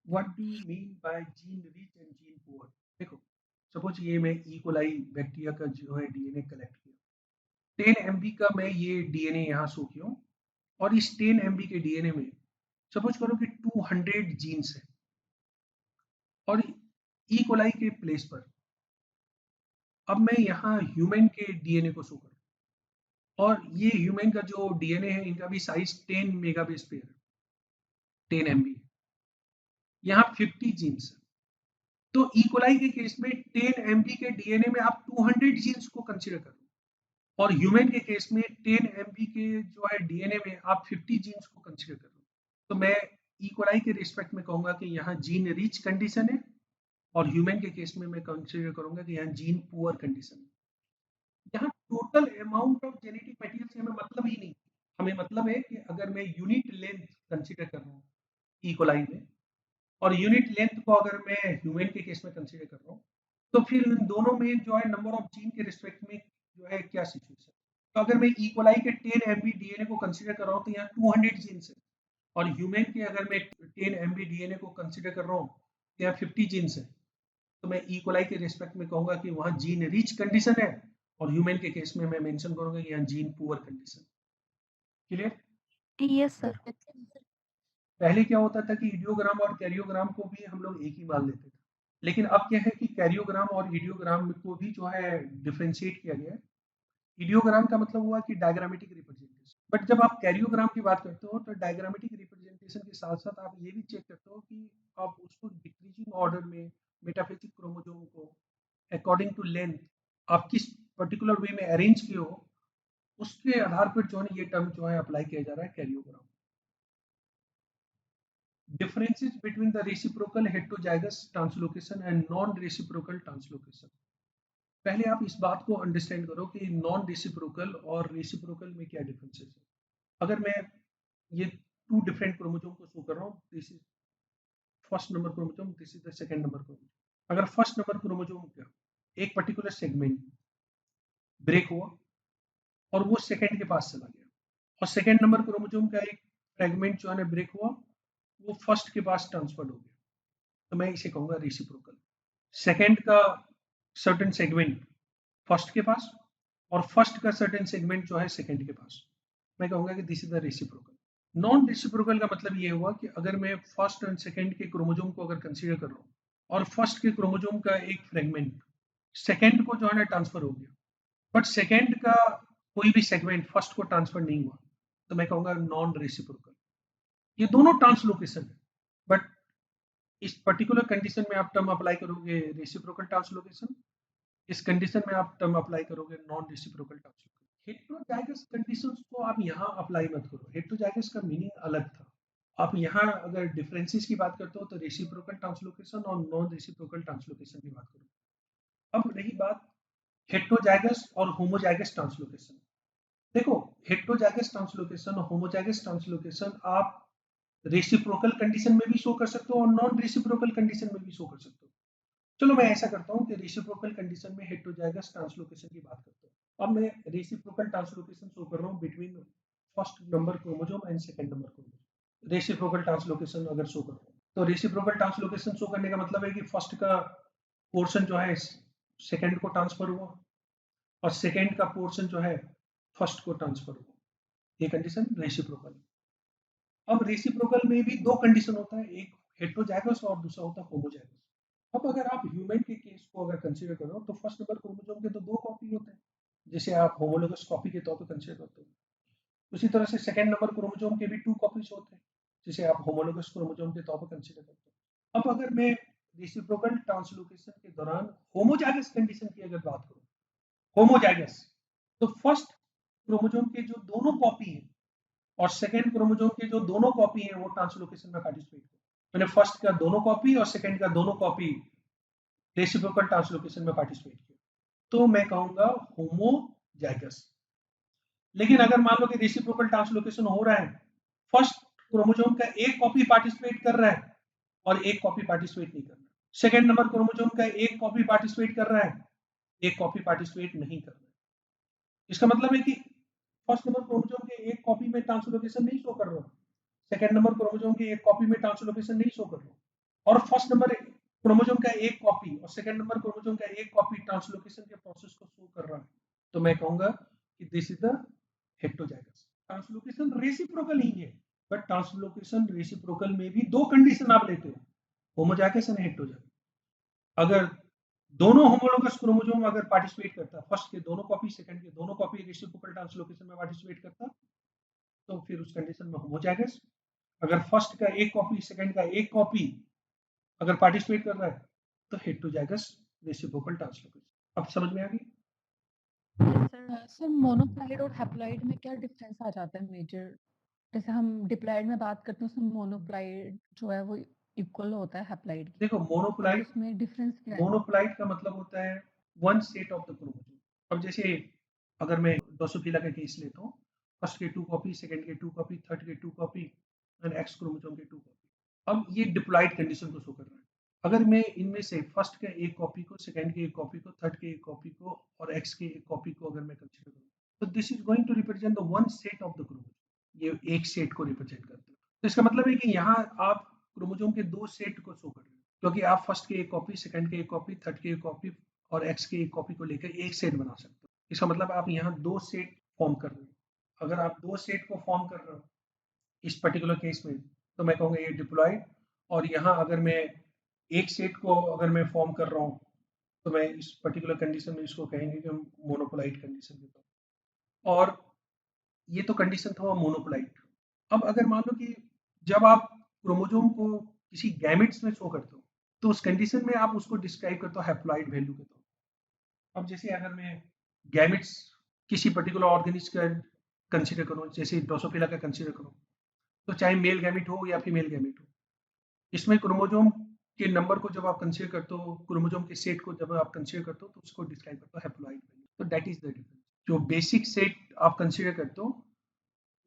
What do you mean by gene rich and gene poor? देखो, suppose ये मैं E coli bacteria का जो है डीएनए कलेक्ट किया, 10 एमबी का मैं ये डीएनए यहाँ सो किया हूँ, और इस 10 एमबी के डीएनए में सपोज करो कि 200 जीन्स है, और ई कोलाई के प्लेस पर अब मैं यहाँ ह्यूमन के डीएनए को शो करूँ, और ये ह्यूमन का जो डीएनए है इनका भी साइज 10 मेगाबेस पेयर है, 10 एमबी, यहाँ 50 जीन्स है। तो ई कोलाई के केस में 10 एमबी के डीएनए में आप 200 जीन्स को कंसीडर करो, और ह्यूमन के केस में 10 एमबी के जो है डीएनए में आप 50 जीन्स को कंसीडर करो। तो मैं ई कोलाई के रिस्पेक्ट में कहूंगा कि यहाँ जीन रिच कंडीशन है, और ह्यूमन के केस में मैं कंसीडर करूंगा कि यहाँ जीन पुअर कंडीशन है। यहाँ total amount of genetic material से हमें मतलब ही नहीं, हमें मतलब है कि अगर मैं यूनिट लेंथ कंसीडर कर रहा हूँ ई कोलाई में, और यूनिट लेंथ को अगर मैं ह्यूमन के केस में कंसीडर कर रहा हूँ, तो फिर इन दोनों में जो है नंबर ऑफ जीन के रिस्पेक्ट में जो है क्या सिचुएशन। तो अगर मैं ई कोलाई के 10 एमबी डीएनए को कंसीडर कर रहा हूँ तो यहाँ 200 जीन्स है, और ह्यूमन के अगर मैं 10 एमबी डीएनए को कंसीडर कर रहा हूँ तो यहाँ 50 जीन्स है। तो मैं ई कोलाई के रिस्पेक्ट में कहूंगा कि वहाँ जीन रिच कंडीशन है, और ह्यूमन के केस में मैं मेंशन करूंगा कि यहाँ gene poor condition. Clear? Yes sir. पहले क्या होता था कि इडियोग्राम और कैरियोग्राम को भी हम लोग एक ही मान लेते थे, लेकिन अब क्या है कि कैरियोग्राम और इडियोग्राम को भी जो है डिफ्रेंशिएट किया गया है। इडियोग्राम का मतलब हुआ कि डायग्रामेटिक रिप्रेजेंटेशन, बट जब आप कैरियोग्राम की बात करते हो तो डायग्रामेटिक रिप्रेजेंटेशन के साथ साथ आप ये भी चेक करते हो कि आप उसको डिक्रीजिंग ऑर्डर में मेटाफेजिक क्रोमोसोम को अकॉर्डिंग टू लेंथ आप किस पर्टिकुलर वे में अरेंज किए हो, उसके आधार पर जो है ये टर्म जो है अप्लाई किया जा रहा है कैरियोग्राम। Differences between the reciprocal heterozygous translocation and non-reciprocal translocation. पहले आप इस बात को अंडरस्टैंड करो कि नॉन रेसिप्रोकल और रेसिप्रोकल में क्या डिफरेंसेस है। अगर मैं ये टू डिफरेंट क्रोमोसोम को शो कर रहा हूँ, this is first number chromosome, this is the second number chromosome. अगर फर्स्ट नंबर क्रोमोसोम का एक पर्टिकुलर सेगमेंट ब्रेक हुआ और वो सेकंड के पास चला गया, और सेकंड नंबर क्रोमोसोम का एक फ्रेगमेंट जो है ब्रेक हुआ, वो फर्स्ट के पास ट्रांसफर्ड हो गया, तो मैं इसे कहूंगा रेसिप्रोकल। सेकंड का सर्टेन सेगमेंट फर्स्ट के पास, और फर्स्ट का सर्टेन सेगमेंट जो है सेकंड के पास, मैं कहूंगा कि this is the reciprocal. Non reciprocal का मतलब ये हुआ कि अगर मैं फर्स्ट एंड सेकंड के क्रोमोसोम को अगर कंसीडर कर रहा हूँ, और फर्स्ट के क्रोमोसोम का एक फ्रेगमेंट सेकंड को जो है ना ट्रांसफर हो गया, बट सेकंड का कोई भी सेगमेंट फर्स्ट को ट्रांसफर नहीं हुआ, तो मैं कहूंगा नॉन रेसिप्रोकल। ये दोनों ट्रांसलोकेशन है, बट इस पर्टिकुलर कंडीशन में आप टर्म अप्लाई करोगे रेसिप्रोकल ट्रांसलोकेशन, इस कंडीशन में आप टर्म अप्लाई करोगे non reciprocal translocation. Heterozygous conditions को आप यहाँ अप्लाई मत करो, हेटेरोजाइगस का मीनिंग अलग था। आप यहाँ अगर डिफरेंसेस की बात करते हो तो रेसिप्रोकल ट्रांसलोकेशन और नॉन रेसिप्रोकल ट्रांसलोकेशन की बात करो। अब रही बात हेटेरोजाइगस और होमोजाइगस ट्रांसलोकेशन। देखो, हेटेरोजाइगस ट्रांसलोकेशन और होमोजाइगस ट्रांसलोकेशन आप रेसिप्रोकल कंडीशन में भी शो कर सकते हो और नॉन रेसिप्रोकल कंडीशन में भी शो कर सकते हो। चलो मैं ऐसा करता हूँ कि रेसिप्रोकल कंडीशन में हेटेरोजाइगस ट्रांसलोकेशन की बात करते हैं। अब मैं रेसिप्रोकल ट्रांसलोकेशन शो कर रहा हूँ between first number chromosome and second number chromosome. Reciprocal translocation अगर शो कर रहा हूँ तो रेसिप्रोकल ट्रांसलोकेशन शो करने का मतलब है कि फर्स्ट का पोर्शन जो है सेकंड को ट्रांसफर हुआ, और सेकंड का पोर्शन जो है फर्स्ट को ट्रांसफर हुआ। ये कंडीशन रेसिप्रोकल। अब रेसिप्रोकल में भी दो कंडीशन होता है, एक हेटेरोजाइगस और दूसरा होता है होमोजाइगस। अब अगर आप ह्यूमन के केस को अगर कंसीडर करो तो फर्स्ट नंबर क्रोमोसोम के तो दो कॉपी होते हैं, जिसे आप होमोलोगस कॉपी के तौर पर कंसीडर करते हो। उसी तरह से सेकंड नंबर क्रोमोसोम के भी टू कॉपीज होते हैं, जिसे आप होमोलोगस क्रोमोसोम के तौर पर कंसीडर करते हो। अब अगर मैं रेसिप्रोकल ट्रांसलोकेशन के दौरान होमोजाइगस कंडीशन की अगर बात करूं, होमोजाइगस, तो फर्स्ट क्रोमोसोम के जो दोनों कॉपी हैं और सेकंड क्रोमोसोम के जो दोनों कॉपी हैं वो ट्रांसलोकेशन में पार्टिसिपेट करें। मैंने फर्स्ट का दोनों कॉपी और सेकंड का दोनों कॉपी रेसिप्रोकल ट्रांसलोकेशन में पार्टिसिपेट किया, तो मैं कहूंगा होमोजाइगस। लेकिन अगर मान लो कि रेसिप्रोकल ट्रांसलोकेशन हो रहा है, फर्स्ट क्रोमोसोम का एक कॉपी पार्टिसिपेट कर रहा है और एक कॉपी पार्टिसिपेट नहीं कर रहा है, सेकंड नंबर क्रोमोसोम का एक कॉपी पार्टिसिपेट कर रहा है, एक कॉपी पार्टिसिपेट नहीं कर रहा है, इसका मतलब है कि फर्स्ट नंबर क्रोमोसोम के एक कॉपी में ट्रांसलोकेशन नहीं शो कर रहा, सेकंड नंबर क्रोमोसोम की एक कॉपी में ट्रांसलोकेशन नहीं शो कर रहा, और फर्स्ट नंबर क्रोमोसोम का एक कॉपी और सेकंड नंबर क्रोमोसोम का एक कॉपी ट्रांसलोकेशन के प्रोसेस को शो कर रहा है, तो मैं कहूंगा कि this is the heterozygous. Translocation reciprocal ही है, बट ट्रांसलोकेशन रेसिप्रोकल में भी दो कंडीशन आप लेते हो, होमोजाइगस एंड हेक्टोजाइगस। अगर दोनों होमोलोगस क्रोमोसोम अगर पार्टिसिपेट करता, फर्स्ट के दोनों कॉपी सेकंड के दोनों कॉपी रेसिप्रोकल ट्रांसलोकेशन में पार्टिसिपेट करता, तो फिर उस कंडीशन में होमोजाइगस। अगर फर्स्ट का एक कॉपी सेकंड का एक कॉपी अगर पार्टिसिपेट कर रहा है, तो हेटेरोजाइगस रेसिप्रोकल ट्रांसलोकेशन। अब समझ में आ गई? सर मोनोप्लाइड और हैप्लॉइड में क्या डिफरेंस आ जाता है मेजर? जैसे हम डिप्लॉइड में बात करते हैं उसमें मोनोप्लाइड जो है वो इक्वल होता है हैप्लॉइड के, देखो, और मोनोप्लाइड उसमें डिफरेंस क्या है? मोनोप्लाइड का मतलब होता है one set of the chromosome. अब जैसे अगर मैं ड्रोसोफिला का केस लेता हूँ, फर्स्ट के टू कॉपी, सेकंड के टू कॉपी, थर्ड के two copy and X chromosome के टू कॉपी। अब ये डिप्लॉइड कंडीशन को शो कर रहा है। अगर मैं इनमें से फर्स्ट के एक कॉपी को, सेकंड के एक कॉपी को, थर्ड के एक कॉपी को और एक्स के एक कॉपी को अगर मैं कंसीडर करूँ, तो this is going to represent the one set of the chromosome. ये एक सेट को रिप्रेजेंट करते हैं। तो इसका मतलब है कि यहाँ आप क्रोमोसोम के दो सेट को शो कर रहे हैं, क्योंकि आप फर्स्ट के एक कॉपी, सेकंड के एक कॉपी, थर्ड के एक कॉपी और एक्स के एक कॉपी को लेकर एक सेट बना सकते हो। इसका मतलब आप यहाँ दो सेट फॉर्म कर रहे हो। अगर आप दो सेट को फॉर्म कर रहे हो इस पर्टिकुलर केस में, तो मैं कहूँगा ये डिप्लॉयड। और यहाँ अगर मैं एक सेट को अगर मैं फॉर्म कर रहा हूँ, तो मैं इस पर्टिकुलर कंडीशन में इसको कहेंगे कि हम मोनोपोलाइट कंडीशन देता हूँ। और ये तो कंडीशन था मोनोपोलाइट। अब अगर मान लो कि जब आप क्रोमोसोम को किसी गैमेट्स में शो करते हो, तो उस कंडीशन में आप उसको डिस्क्राइब करते हो हैप्लॉइड वैल्यू के तौर पर। अब जैसे अगर मैं गैमेट्स किसी पर्टिकुलर ऑर्गेनिज्म का कंसीडर करूँ, जैसे ड्रोसोफिला का कंसीडर करूँ, तो चाहे मेल गैमेट हो या फीमेल गैमेट हो, इसमें क्रोमोसोम के नंबर को जब आप कंसीडर करते हो, क्रोमोसोम के सेट को जब आप कंसीडर करते हो, तो उसको डिस्क्राइब करते हो हैप्लॉइड वैल्यू। तो दैट इज द डिफरेंस। जो बेसिक सेट आप कंसीडर करते हो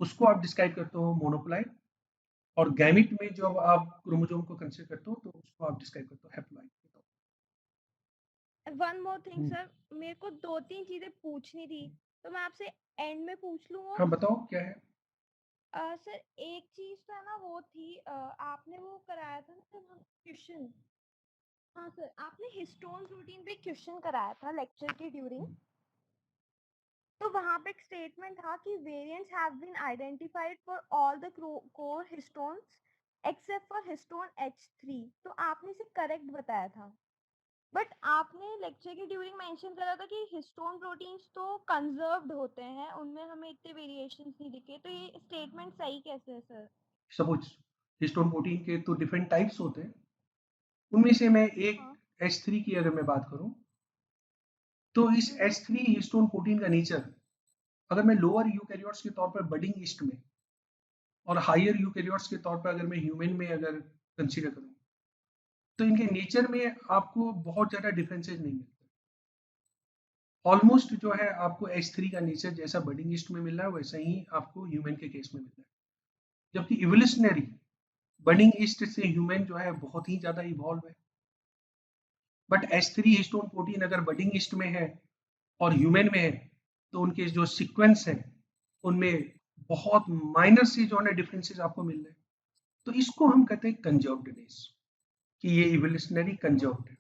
उसको आप डिस्क्राइब करते हो मोनोप्लाइड, और गैमिट में जब आप क्रोमोसोम को कंसीडर करते हो तो उसको आप डिस्क्राइब करते हो haploid. One more thing sir, मेरे को 2-3 चीजें पूछनी थी, तो मैं आपसे एंड में पूछ लूँ वो? हाँ बताओ क्या है। सर एक चीज तो ना वो थी, आपने वो कराया था ना जब हम क्वेश्चन, हाँ सर, आपने हिस्टोन प्रोटीन पे क्वेश्चन कराया था लेक्चर के ड्यूरिंग। तो वहाँ पे एक स्टेटमेंट था कि variants have been identified for all the core histones except for histone H3। तो आपने इसे करेक्ट बताया था, बट आपने लेक्चर के ड्यूरिंग मेंशन करा था कि हिस्टोन प्रोटीन्स तो कंजर्व्ड होते हैं, उनमें हमें इतने वेरिएशंस नहीं दिखे। तो ये स्टेटमेंट सही कैसे है सर? सपोज हिस्टोन प्रोटीन के तो डिफरेंट टाइप्स होते हैं, उनमें से मैं एक हाँ। H3 की अगर मैं बात करूं, तो इस H3 हिस्टोन प्रोटीन का नेचर, अगर मैं लोअर यूकैरियोट्स के तौर पर बडिंग ईस्ट में और हायर यूकैरियोट्स के तौर पर अगर मैं ह्यूमन में अगर कंसीडर करूं, तो इनके नेचर में आपको बहुत ज़्यादा डिफरेंसेस नहीं मिलते। ऑलमोस्ट जो है आपको H3 का नेचर जैसा बडिंग ईस्ट में मिल रहा है, वैसा ही आपको ह्यूमन के केस में मिल रहा है। जबकि इवोल्यूशनरी बडिंग ईस्ट से ह्यूमन जो है बहुत ही ज़्यादा इवॉल्व है। बट H3 हिस्टोन प्रोटीन अगर बडिंग ईस्ट में है और ह्यूमन में है, तो उनके जो सीक्वेंस है उनमें बहुत माइनर से जो है डिफरेंसेस आपको मिल रहे हैं। तो इसको हम कहते हैं कंजर्व्डनेस, कि ये इवोल्यूशनरी कंजर्व्ड है।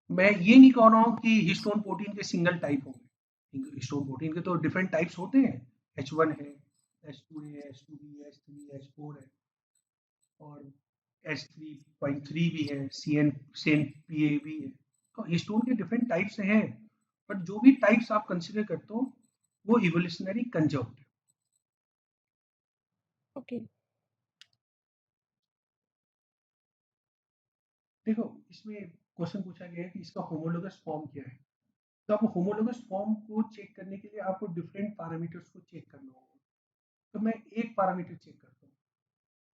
मैं ये नहीं कह रहा हूँ कि हिस्टोन प्रोटीन के सिंगल टाइप होंगे। हिस्टोन प्रोटीन के तो डिफरेंट टाइप्स होते हैं, H1 है, H2 है, H2B है, H3 H4 है, और H3.3 भी है, CNPA भी है। तो हिस्टोन के डिफरेंट टाइप्स हैं, बट जो भी टाइप्स आप कंसिडर करते हो वो इवोल्यूशनरी कंजर्व्ड है। ओके। देखो, इसमें क्वेश्चन पूछा गया है कि इसका होमोलोगस फॉर्म क्या है। तो अब होमोलोगस फॉर्म को चेक करने के लिए आपको डिफरेंट पैरामीटर्स को चेक करना होगा। तो मैं एक पैरामीटर चेक करता हूँ।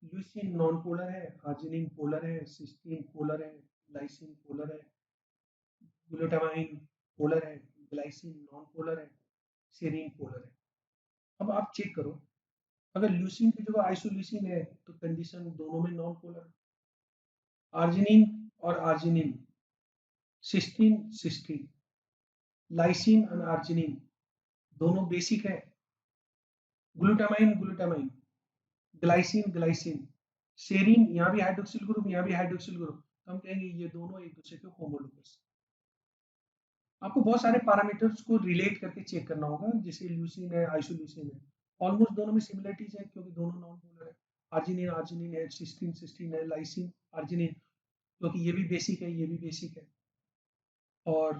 ल्यूसीन नॉन पोलर है, आर्जिनिन पोलर है, सिस्टीन पोलर है, लाइसिन पोलर है, ग्लूटामाइन पोलर है, ग्लाइसिन नॉन पोलर है, सेरीन पोलर है। अब आप चेक करो, अगर ल्यूसीन की जगह आइसोल्यूसीन है तो कंडीशन दोनों में नॉन पोलर। आर्जिनिन और आर्जिनिन, सिस्टीन सिस्टीन, लाइसिन और आर्जिनिन दोनों बेसिक है। Glutamine glutamine, glycine glycine, serine, यहाँ भी हाइड्रोक्सिल ग्रुप, यहाँ भी हाइड्रोक्सिल ग्रुप, तो हम कहेंगे ये दोनों एक दूसरे के होमोलोगस। आपको बहुत सारे पैरामीटर्स को रिलेट करके चेक करना होगा, जैसे ल्यूसीन है, आइसोल्यूसीन है, ऑलमोस्ट दोनों में सिमिलरिटीज है क्योंकि दोनों नॉन पोलर है। आर्जिनिन आर्जिनिन है, सिस्टीन सिस्टीन है, लाइसिन आर्जिनिन, क्योंकि ये भी बेसिक है, ये भी बेसिक है। और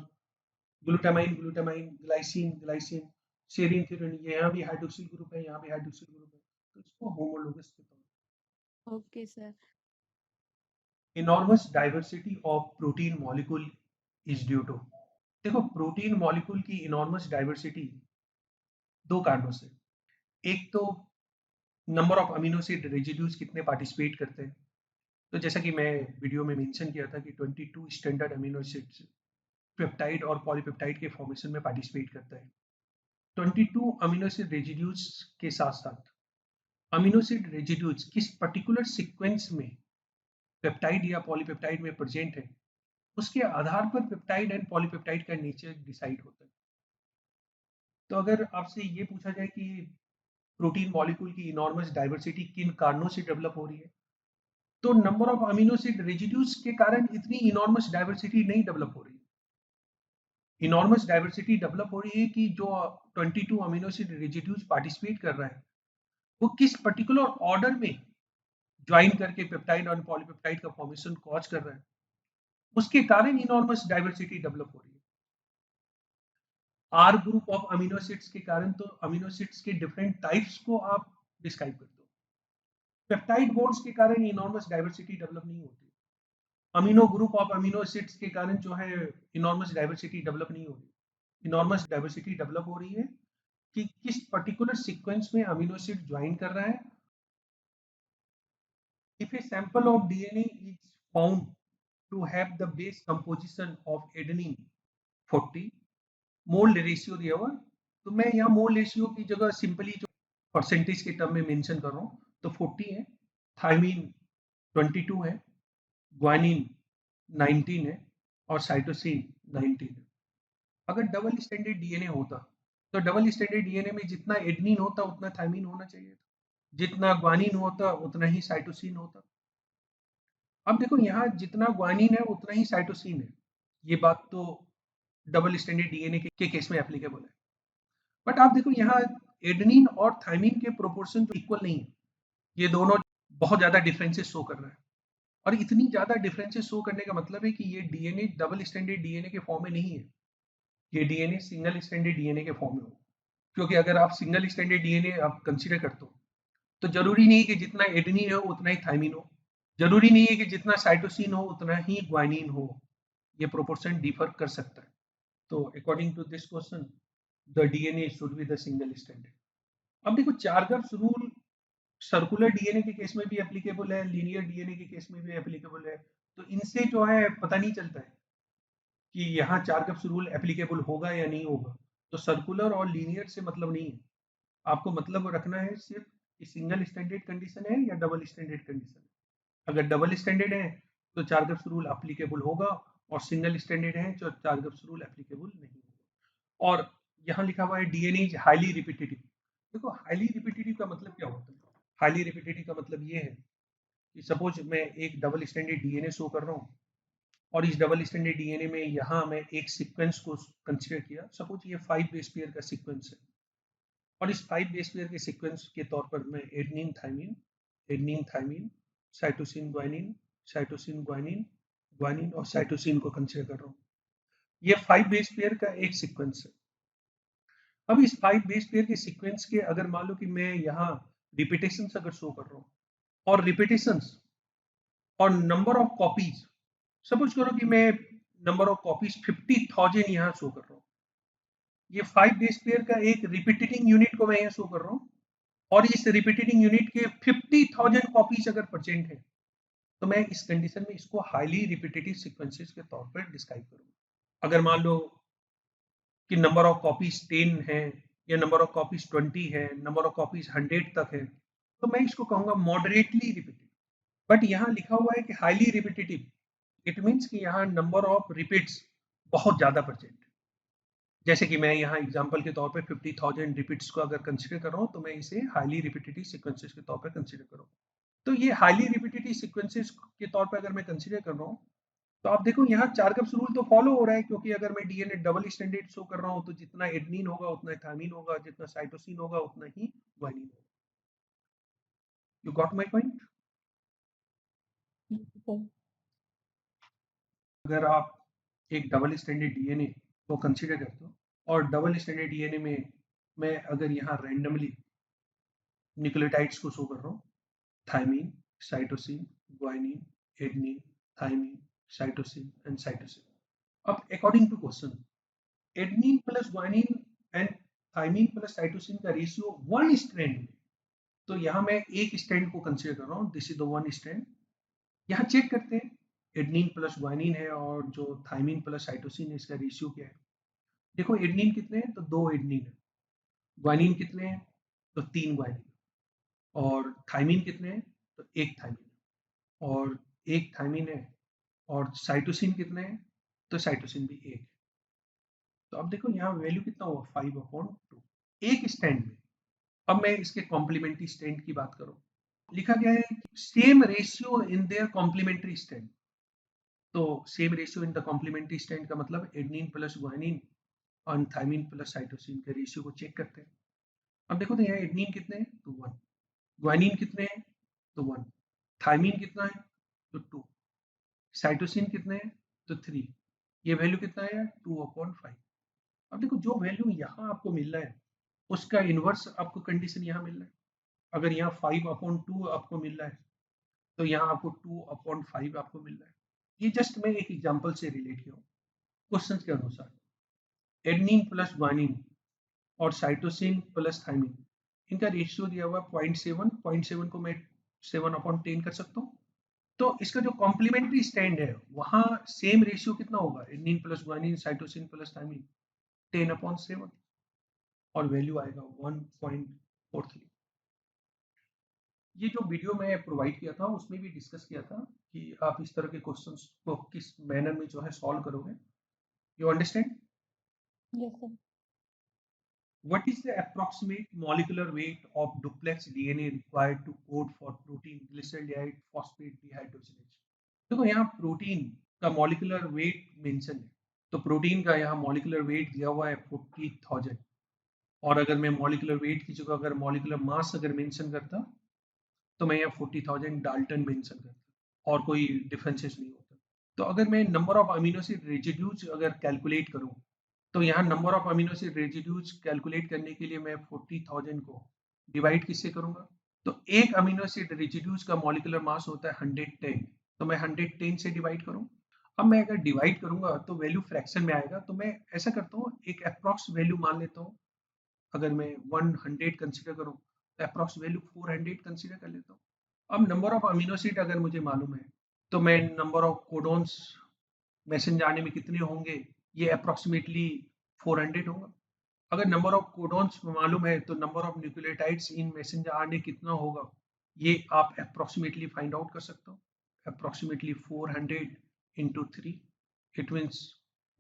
glutamine glutamine, glycine glycine, serine threonine, यहाँ भी हाइड्रोक्सिल ग्रुप है, यहाँ भी हाइड्रोक्सिल ग्रुप है, तो इसको होमोलोगस कहते हैं। Okay sir. Enormous diversity of protein molecule is due to, देखो प्रोटीन मॉलिक्यूल की इनॉर्मस डाइवर्सिटी दो कारणों से। एक तो number of amino acid residues कितने पार्टिसिपेट करते हैं, तो जैसा कि मैं वीडियो में मेंशन किया था कि 22 स्टैंडर्ड अमीनो एसिड्स पेप्टाइड और पॉलीपेप्टाइड के फॉर्मेशन में पार्टिसिपेट करता है। 22 अमीनो एसिड रेजिड्यूज के साथ साथ अमीनो एसिड रेजिड्यूज किस पर्टिकुलर सीक्वेंस में पेप्टाइड या पॉलीपेप्टाइड में प्रेजेंट है, उसके आधार पर पेप्टाइड एंड पॉलीपेप्टाइड का नेचर डिसाइड होता है। तो अगर आपसे ये पूछा जाए कि प्रोटीन मॉलिक्यूल की इनॉर्मस डाइवर्सिटी किन कारणों से डेवलप हो रही है, तो number of amino acid residues के कारण इतनी इनॉर्मस डाइवर्सिटी नहीं डेवलप हो रही है। इनॉर्मस डाइवर्सिटी डेवलप हो रही है कि जो 22 अमीनो एसिड रेजिड्यूज पार्टिसिपेट कर रहा है वो किस पर्टिकुलर ऑर्डर में ज्वाइन करके पेप्टाइड और पॉलीपेप्टाइड का फॉर्मेशन कॉज कर रहा है, उसके कारण इनॉर्मस डाइवर्सिटी डेवलप हो रही है। R group of amino acids के कारण तो अमीनो एसिड्स के डिफरेंट टाइप्स को आप डिस्क्राइब करते हो, पेप्टाइड बॉन्ड्स के कारण इनॉर्मस डाइवर्सिटी डेवलप नहीं होती। Amino group of amino acids के कारण जो है इनॉर्मस डाइवर्सिटी डेवलप नहीं हो रही। इनॉर्मस डाइवर्सिटी डेवलप हो रही है कि किस पर्टिकुलर सीक्वेंस में अमीनो एसिड ज्वाइन कर रहा है। If a sample of DNA is found to have the base composition of adenine 40, mole ratio दिया हुआ, तो मैं यहाँ मोल रेशियो की जगह सिंपली जो परसेंटेज के टर्म में मेंशन कर रहा हूँ, तो 40 है, थायमीन 22 है, ग्वानिन 19 है और साइटोसिन 19 है। अगर डबल स्टैंडर्ड डीएनए होता तो डबल स्टैंडर्ड डीएनए में जितना एडनिन होता उतना थायमीन होना चाहिए था, जितना ग्वानिन होता उतना ही साइटोसिन होता। अब देखो यहाँ जितना ग्वानिन है उतना ही साइटोसिन है, ये बात तो डबल स्टैंडर्ड डीएनए के केस में एप्लीकेबल है। बट आप देखो यहाँ एडेनिन और थायमीन के प्रोपोर्शन इक्वल नहीं है, ये दोनों बहुत ज्यादा डिफरेंसेस शो कर रहा है। और इतनी ज्यादा डिफरेंसेस शो करने का मतलब है कि ये डीएनए डबल स्टैंडर्ड डीएनए के फॉर्म में नहीं है, ये डीएनए सिंगल स्टैंडर्ड डीएनए के फॉर्म में हो। क्योंकि अगर आप सिंगल स्टैंडर्ड डीएनए आप कंसीडर करते हो तो जरूरी नहीं है कि जितना एडेनिन हो उतना ही थायमीन हो, जरूरी नहीं है कि जितना साइटोसिन हो उतना ही ग्वानिन हो, ये प्रोपोर्शन डिफर कर सकता है। तो according to this question the DNA should be the single standard. अब देखो चार्गर्स रूल सर्कुलर डीएनए के केस में भी एप्लीकेबल है, लीनियर डीएनए के केस में भी एप्लीकेबल है, तो इनसे जो है पता नहीं चलता है कि यहाँ चार्गर्स रूल एप्लीकेबल होगा या नहीं होगा। तो सर्कुलर और लीनियर से मतलब नहीं है, आपको मतलब रखना है सिर्फ कि सिंगल स्टैंडर्ड कंडीशन है या डबल स्टैंडर्ड कंडीशन है। अगर डबल स्टैंडर्ड है तो चार्गर्स रूल एप्लीकेबल होगा, और सिंगल स्टैंडर्ड है तो चार्गर्स रूल एप्लीकेबल नहीं होगा। और यहाँ लिखा हुआ है डीएनए इज हाईली रिपीटेटिव। देखो हाईली रिपीटेटिव का मतलब क्या होता है? हाईली रिपीटेटिव का मतलब ये है कि सपोज मैं एक डबल स्टैंडर्ड डीएनए शो कर रहा हूँ और इस डबल स्टैंडर्ड डीएनए में यहाँ मैं एक सीक्वेंस को कंसीडर किया, सपोज ये 5 बेस पेयर का सीक्वेंस है, और इस 5 बेस पेयर के सीक्वेंस के तौर पर मैं adenine thymine, cytosine guanine, guanine और साइटोसिन को कंसीडर कर रहा हूँ। ये 5 बेस पेयर का एक सीक्वेंस है। अब इस 5 बेस पेयर के सीक्वेंस के अगर मान लो कि मैं यहाँ रिपीटेशन अगर शो कर रहा हूँ और रिपीटेशन और नंबर ऑफ कॉपीज, सपोज करो कि मैं नंबर ऑफ कॉपीज 50,000 यहाँ शो कर रहा हूँ, ये 5 बेस पेयर का एक रिपीटेटिंग यूनिट को मैं यहाँ शो कर रहा हूँ, और इस रिपीटेटिंग यूनिट के 50,000 कॉपीज अगर प्रेजेंट है, तो मैं इस कंडीशन में इसको हाईली रिपीटेटिव सीक्वेंसेस के तौर पर डिस्क्राइब करूंगा। अगर मान लो कि नंबर ऑफ कॉपीज 10 है या नंबर ऑफ कॉपीज 20 है, नंबर ऑफ कॉपीज 100 तक है, तो मैं इसको कहूंगा मॉडरेटली रिपीटेटिव। बट यहाँ लिखा हुआ है कि हाईली रिपीटेटिव, इट मीन्स कि यहाँ नंबर ऑफ रिपीट्स बहुत ज्यादा प्रेजेंट है। जैसे कि मैं यहाँ एग्जांपल के तौर पे 50,000 रिपीट्स को अगर कंसीडर कर रहा हूँ, तो मैं इसे हाईली रिपीटेटिव सीक्वेंसेस के तौर पे कंसीडर करूँ। तो ये हाईली रिपीटेटिव सीक्वेंसेस के तौर पे अगर मैं कंसीडर कर रहा हूँ, तो आप देखो यहाँ चार्कअप्स रूल तो फॉलो हो रहा है, क्योंकि अगर मैं डीएनए डबल स्टैंडर्ड शो कर रहा हूँ तो जितना एडनिन होगा उतना थायमिन होगा, जितना साइटोसिन होगा उतना ही ग्वानिन होगा। You got my point? Sir. अगर आप एक डबल स्टैंडर्ड डीएनए को कंसीडर करते हो और डबल स्टैंडर्ड डीएनए में मैं अगर यहाँ रैंडमली न्यूक्लियोटाइड्स को शो कर रहा हूँ, thymine, cytosine, guanine, adenine, thymine, cytosine and cytosine. अब according to question, adenine plus guanine and thymine plus cytosine का रेशियो वन स्ट्रैंड में, तो यहाँ मैं एक स्ट्रैंड को कंसीडर कर रहा हूँ, this is the one strand. यहाँ चेक करते हैं, एडनिन प्लस ग्वानिन है और जो थायमिन प्लस साइटोसिन है इसका रेशियो क्या है। देखो एडनिन कितने हैं, तो 2 एडनिन है। ग्वानिन कितने हैं, तो 3 ग्वानिन। और थायमिन कितने हैं, तो 1 थायमिन और 1 थायमिन है। और साइटोसिन कितने हैं, तो साइटोसिन भी 1। तो अब देखो यहाँ वैल्यू कितना हुआ, 5/2 एक स्टैंड में। अब मैं इसके कॉम्प्लीमेंट्री स्टैंड की बात करूं, लिखा गया है same ratio in their complementary strand. तो same ratio in the complementary strand का मतलब एडनिन प्लस ग्वानिन और थायमिन प्लस साइटोसिन के रेशियो को चेक करते हैं। अब देखो तो यहाँ एडनिन कितने हैं, तो 1। ग्वानिन कितने हैं, तो 1। थायमिन कितना है, तो 2। साइटोसिन कितने हैं, तो 3। ये वैल्यू कितना है, 2/5। अब देखो जो वैल्यू यहाँ आपको मिल रहा है उसका इनवर्स आपको कंडीशन यहाँ मिल रहा है। अगर यहाँ 5/2 आपको मिल रहा है तो यहाँ आपको 2/5 आपको मिल रहा है। ये जस्ट मैं एक एग्जांपल से रिलेट किया हूँ। क्वेश्चन के अनुसार एडनिन प्लस ग्वानिन और साइटोसिन प्लस थायमिन, इनका रेशियो दिया हुआ है 0.7 को मैं 7/10 कर सकता हूँ। तो इसका जो कॉम्प्लीमेंट्री स्टैंड है वहां सेम रेशियो कितना होगा, adenine plus guanine cytosine plus thymine 10/7 और वैल्यू आएगा 1.43। ये जो वीडियो मैं प्रोवाइड किया था उसमें भी डिस्कस किया था कि आप इस तरह के क्वेश्चंस को किस मैनर में जो है सॉल्व करोगे। You understand? Yes sir. What is the approximate molecular weight of duplex DNA required to code for protein glyceraldehyde phosphate dehydrogenase? देखो यहाँ प्रोटीन का मॉलिकुलर वेट मेंशन है, तो प्रोटीन का यहाँ मॉलिकुलर वेट दिया हुआ है 40,000। और अगर मैं मॉलिकुलर वेट की जगह अगर मॉलिकुलर मास अगर मेंशन करता तो मैं यहाँ 40,000 डाल्टन मेंशन करता और कोई डिफरेंसेस नहीं होता। तो अगर मैं number of amino acid residues अगर कैलकुलेट करूँ तो यहाँ number of amino acid residues calculate करने के लिए मैं 40,000 को डिवाइड किससे करूंगा, तो एक अमीनो एसिड रेजिड्यूज का मॉलिकुलर मास होता है 110, तो मैं 110 से डिवाइड करूं। अब मैं अगर डिवाइड करूंगा तो वैल्यू फ्रैक्शन में आएगा, तो मैं ऐसा करता हूँ एक अप्रॉक्स वैल्यू मान लेता हूँ। अगर मैं 100 कंसीडर करूँ तो अप्रॉक्स वैल्यू 400 कंसीडर कर लेता हूँ। अब नंबर ऑफ अमीनो एसिड अगर मुझे मालूम है तो मैं नंबर ऑफ कोडॉन्स मैसेंजर आने में कितने होंगे, ये अप्रॉक्सीमेटली 400 होगा। अगर नंबर ऑफ कोडॉन्स मालूम है तो number of nucleotides in messenger RNA कितना होगा, ये आप अप्रॉक्सीमेटली फाइंड आउट कर सकते हो। Approximately 400 into 3, it means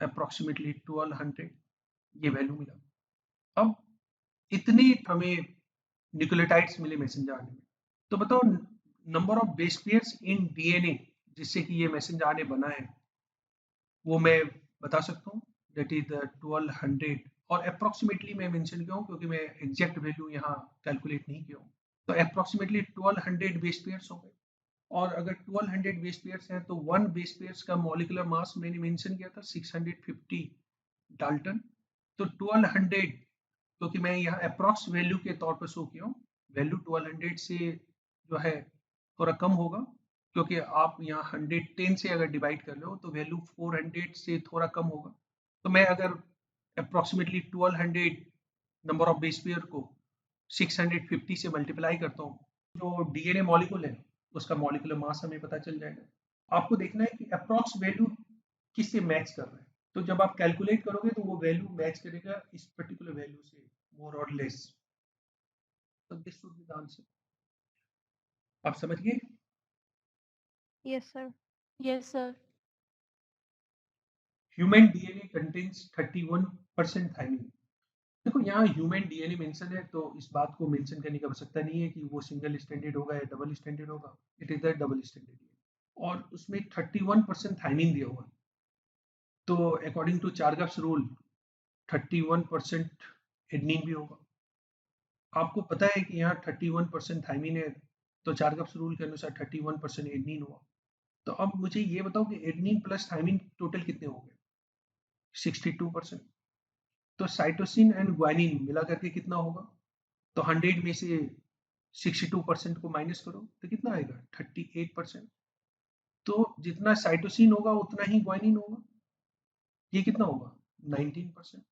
approximately 1200, ये वैल्यू मिला। अब इतने हमें न्यूक्लियोटाइड्स मिले मैसेंजर आरएनए में, तो बताओ number of base pairs in DNA जिससे कि ये मैसेंजर आरएनए बना है वो मैं बता सकता हूँ, दैट इज 1200। और अप्रॉक्सीमेटली मैं मेंशन किया हूँ क्योंकि मैं एग्जैक्ट वैल्यू यहाँ कैलकुलेट नहीं किया हूँ। तो अप्रॉक्सीमेटली 1200 बेस पेयर्स हो गए। और अगर 1200 बेस पेयर्स हैं तो वन बेस पेयर्स का मॉलिकुलर मास मैंने मेंशन किया था 650 डाल्टन। तो 1200, क्योंकि मैं यहाँ अप्रॉक्स वैल्यू के तौर पर शो किया हूँ, वैल्यू 1200 से जो है थोड़ा कम होगा, क्योंकि आप यहाँ 110 से अगर डिवाइड कर लो तो वैल्यू 400 से थोड़ा कम होगा। तो मैं अगर approximately 1200 number of base pair को 650 से मल्टीप्लाई करता हूँ, जो डीएनए मॉलिक्यूल है उसका मॉलिक्यूलर मास हमें पता चल जाएगा। आपको देखना है कि अप्रॉक्स वैल्यू किससे मैच कर रहा है, तो जब आप कैलकुलेट करोगे तो वो वैल्यू मैच करेगा इस पर्टिकुलर वैल्यू से मोर और लेस। तो this should be the answer. आप समझ गए? Yes sir. Yes sir. Human DNA contains 31% thymine. देखो यहाँ ह्यूमन डीएनए मेंशन है तो इस बात को मेंशन करने की आवश्यकता नहीं है कि वो सिंगल स्टैंडर्ड होगा या डबल स्टैंडर्ड होगा। It is the double standard. और उसमें 31% थायमिन दिया हुआ है, तो अकॉर्डिंग टू चारगप्स रूल 31% एडनिन भी होगा। आपको पता है कि यहाँ 31% थायमिन है, तो चारगप्स रूल के अनुसार 31% एडनिन हुआ। तो अब मुझे ये बताओ कि एडनिन प्लस थायमिन टोटल कितने हो गए? 62%। तो साइटोसिन एंड ग्वानिन मिला करके कितना होगा? तो 100 में से 62% को माइनस करो तो कितना आएगा? 38%। तो जितना साइटोसिन होगा उतना ही ग्वानिन होगा। ये कितना होगा? 19%।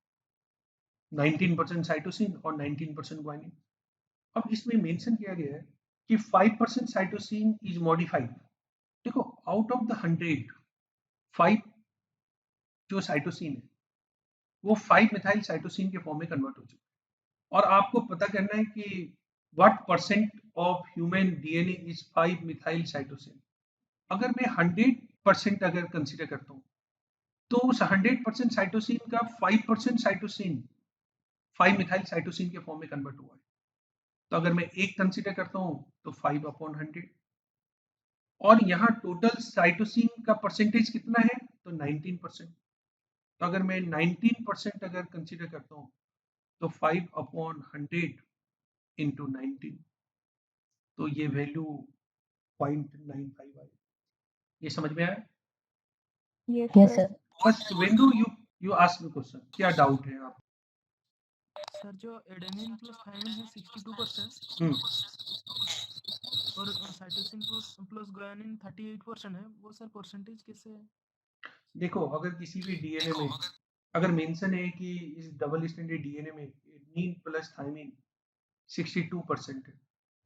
19% साइटोसिन और 19% ग्वानिन। अब इसमें मेंशन किया गया है कि 5% साइटोसिन इज मॉडिफाइड। देखो, आउट ऑफ द 100 5 जो साइटोसिन है वो 5 मिथाइल साइटोसिन के फॉर्म में कन्वर्ट हो चुके हैं। और आपको पता करना है कि what percent of human DNA is 5 methyl cytosine. अगर मैं 100% अगर कंसीडर करता हूँ तो उस 100% साइटोसिन का 5% साइटोसिन 5 मिथाइल साइटोसिन के फॉर्म में कन्वर्ट हुआ है। तो अगर मैं एक कंसीडर करता हूँ तो 5/100। और यहाँ टोटल साइटोसिन का परसेंटेज कितना है? तो 19%। तो अगर मैं 19% अगर कंसीडर करता हूँ तो 5/100 इंटू 19, तो ये वैल्यू 0.95 आई। ये समझ में आया? Yes yes sir. Sir. First when do you ask me question, क्या डाउट है आप? सर जो एडेनिन प्लस थायमिन है 62% और साइटोसिन प्लस ग्वानिन 38% है, वो सर परसेंटेज कैसे है? देखो, अगर किसी भी डीएनए में अगर मेंशन है कि इस डबल स्टैंडर्ड डीएनए में एडेनिन प्लस थायमिन 62% है,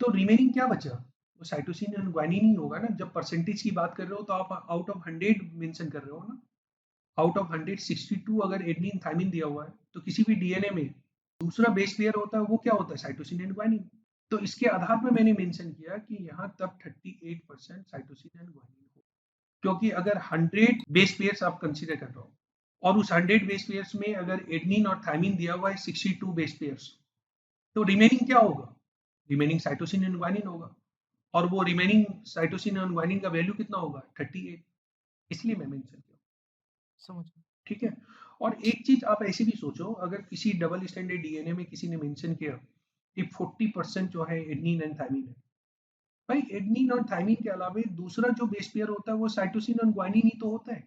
तो रिमेनिंग क्या बचा? वो साइटोसिन एंड ग्वानिन ही होगा ना। जब परसेंटेज की बात कर रहे हो तो आप आउट ऑफ 100 मेंशन कर रहे हो ना। आउट ऑफ 100 62 अगर एडेनिन थायमिन दिया हुआ है तो किसी भी डीएनए में दूसरा बेस पेयर होता है, वो क्या होता है? Cytosine and guanine. तो इसके आधार पर मैंने मेंशन किया कि यहाँ तब 38% साइटोसिन एंड ग्वानिन हो, क्योंकि अगर 100 बेस पेयर्स आप कंसीडर कर रहे हो और उस 100 बेस पेयर्स में अगर एडेनिन और थायमिन दिया हुआ है 62 बेस पेयर्स, तो रिमेनिंग क्या होगा? रिमेनिंग साइटोसिन एंड ग्वानिन होगा। और वो रिमेनिंग साइटोसिन एंड ग्वानिन का वैल्यू कितना होगा? 38। इसलिए मैं मेंशन किया। समझ गया। ठीक है। और एक चीज आप ऐसे भी सोचो, अगर किसी डबल स्टैंडर्ड डीएनए में किसी ने मेंशन किया कि 40% जो है एडेनिन एंड थायमिन है, भाई एडेनिन और थायमिन के अलावा दूसरा जो बेस पेयर होता है वो साइटोसिन और ग्वानिन ही तो होता है।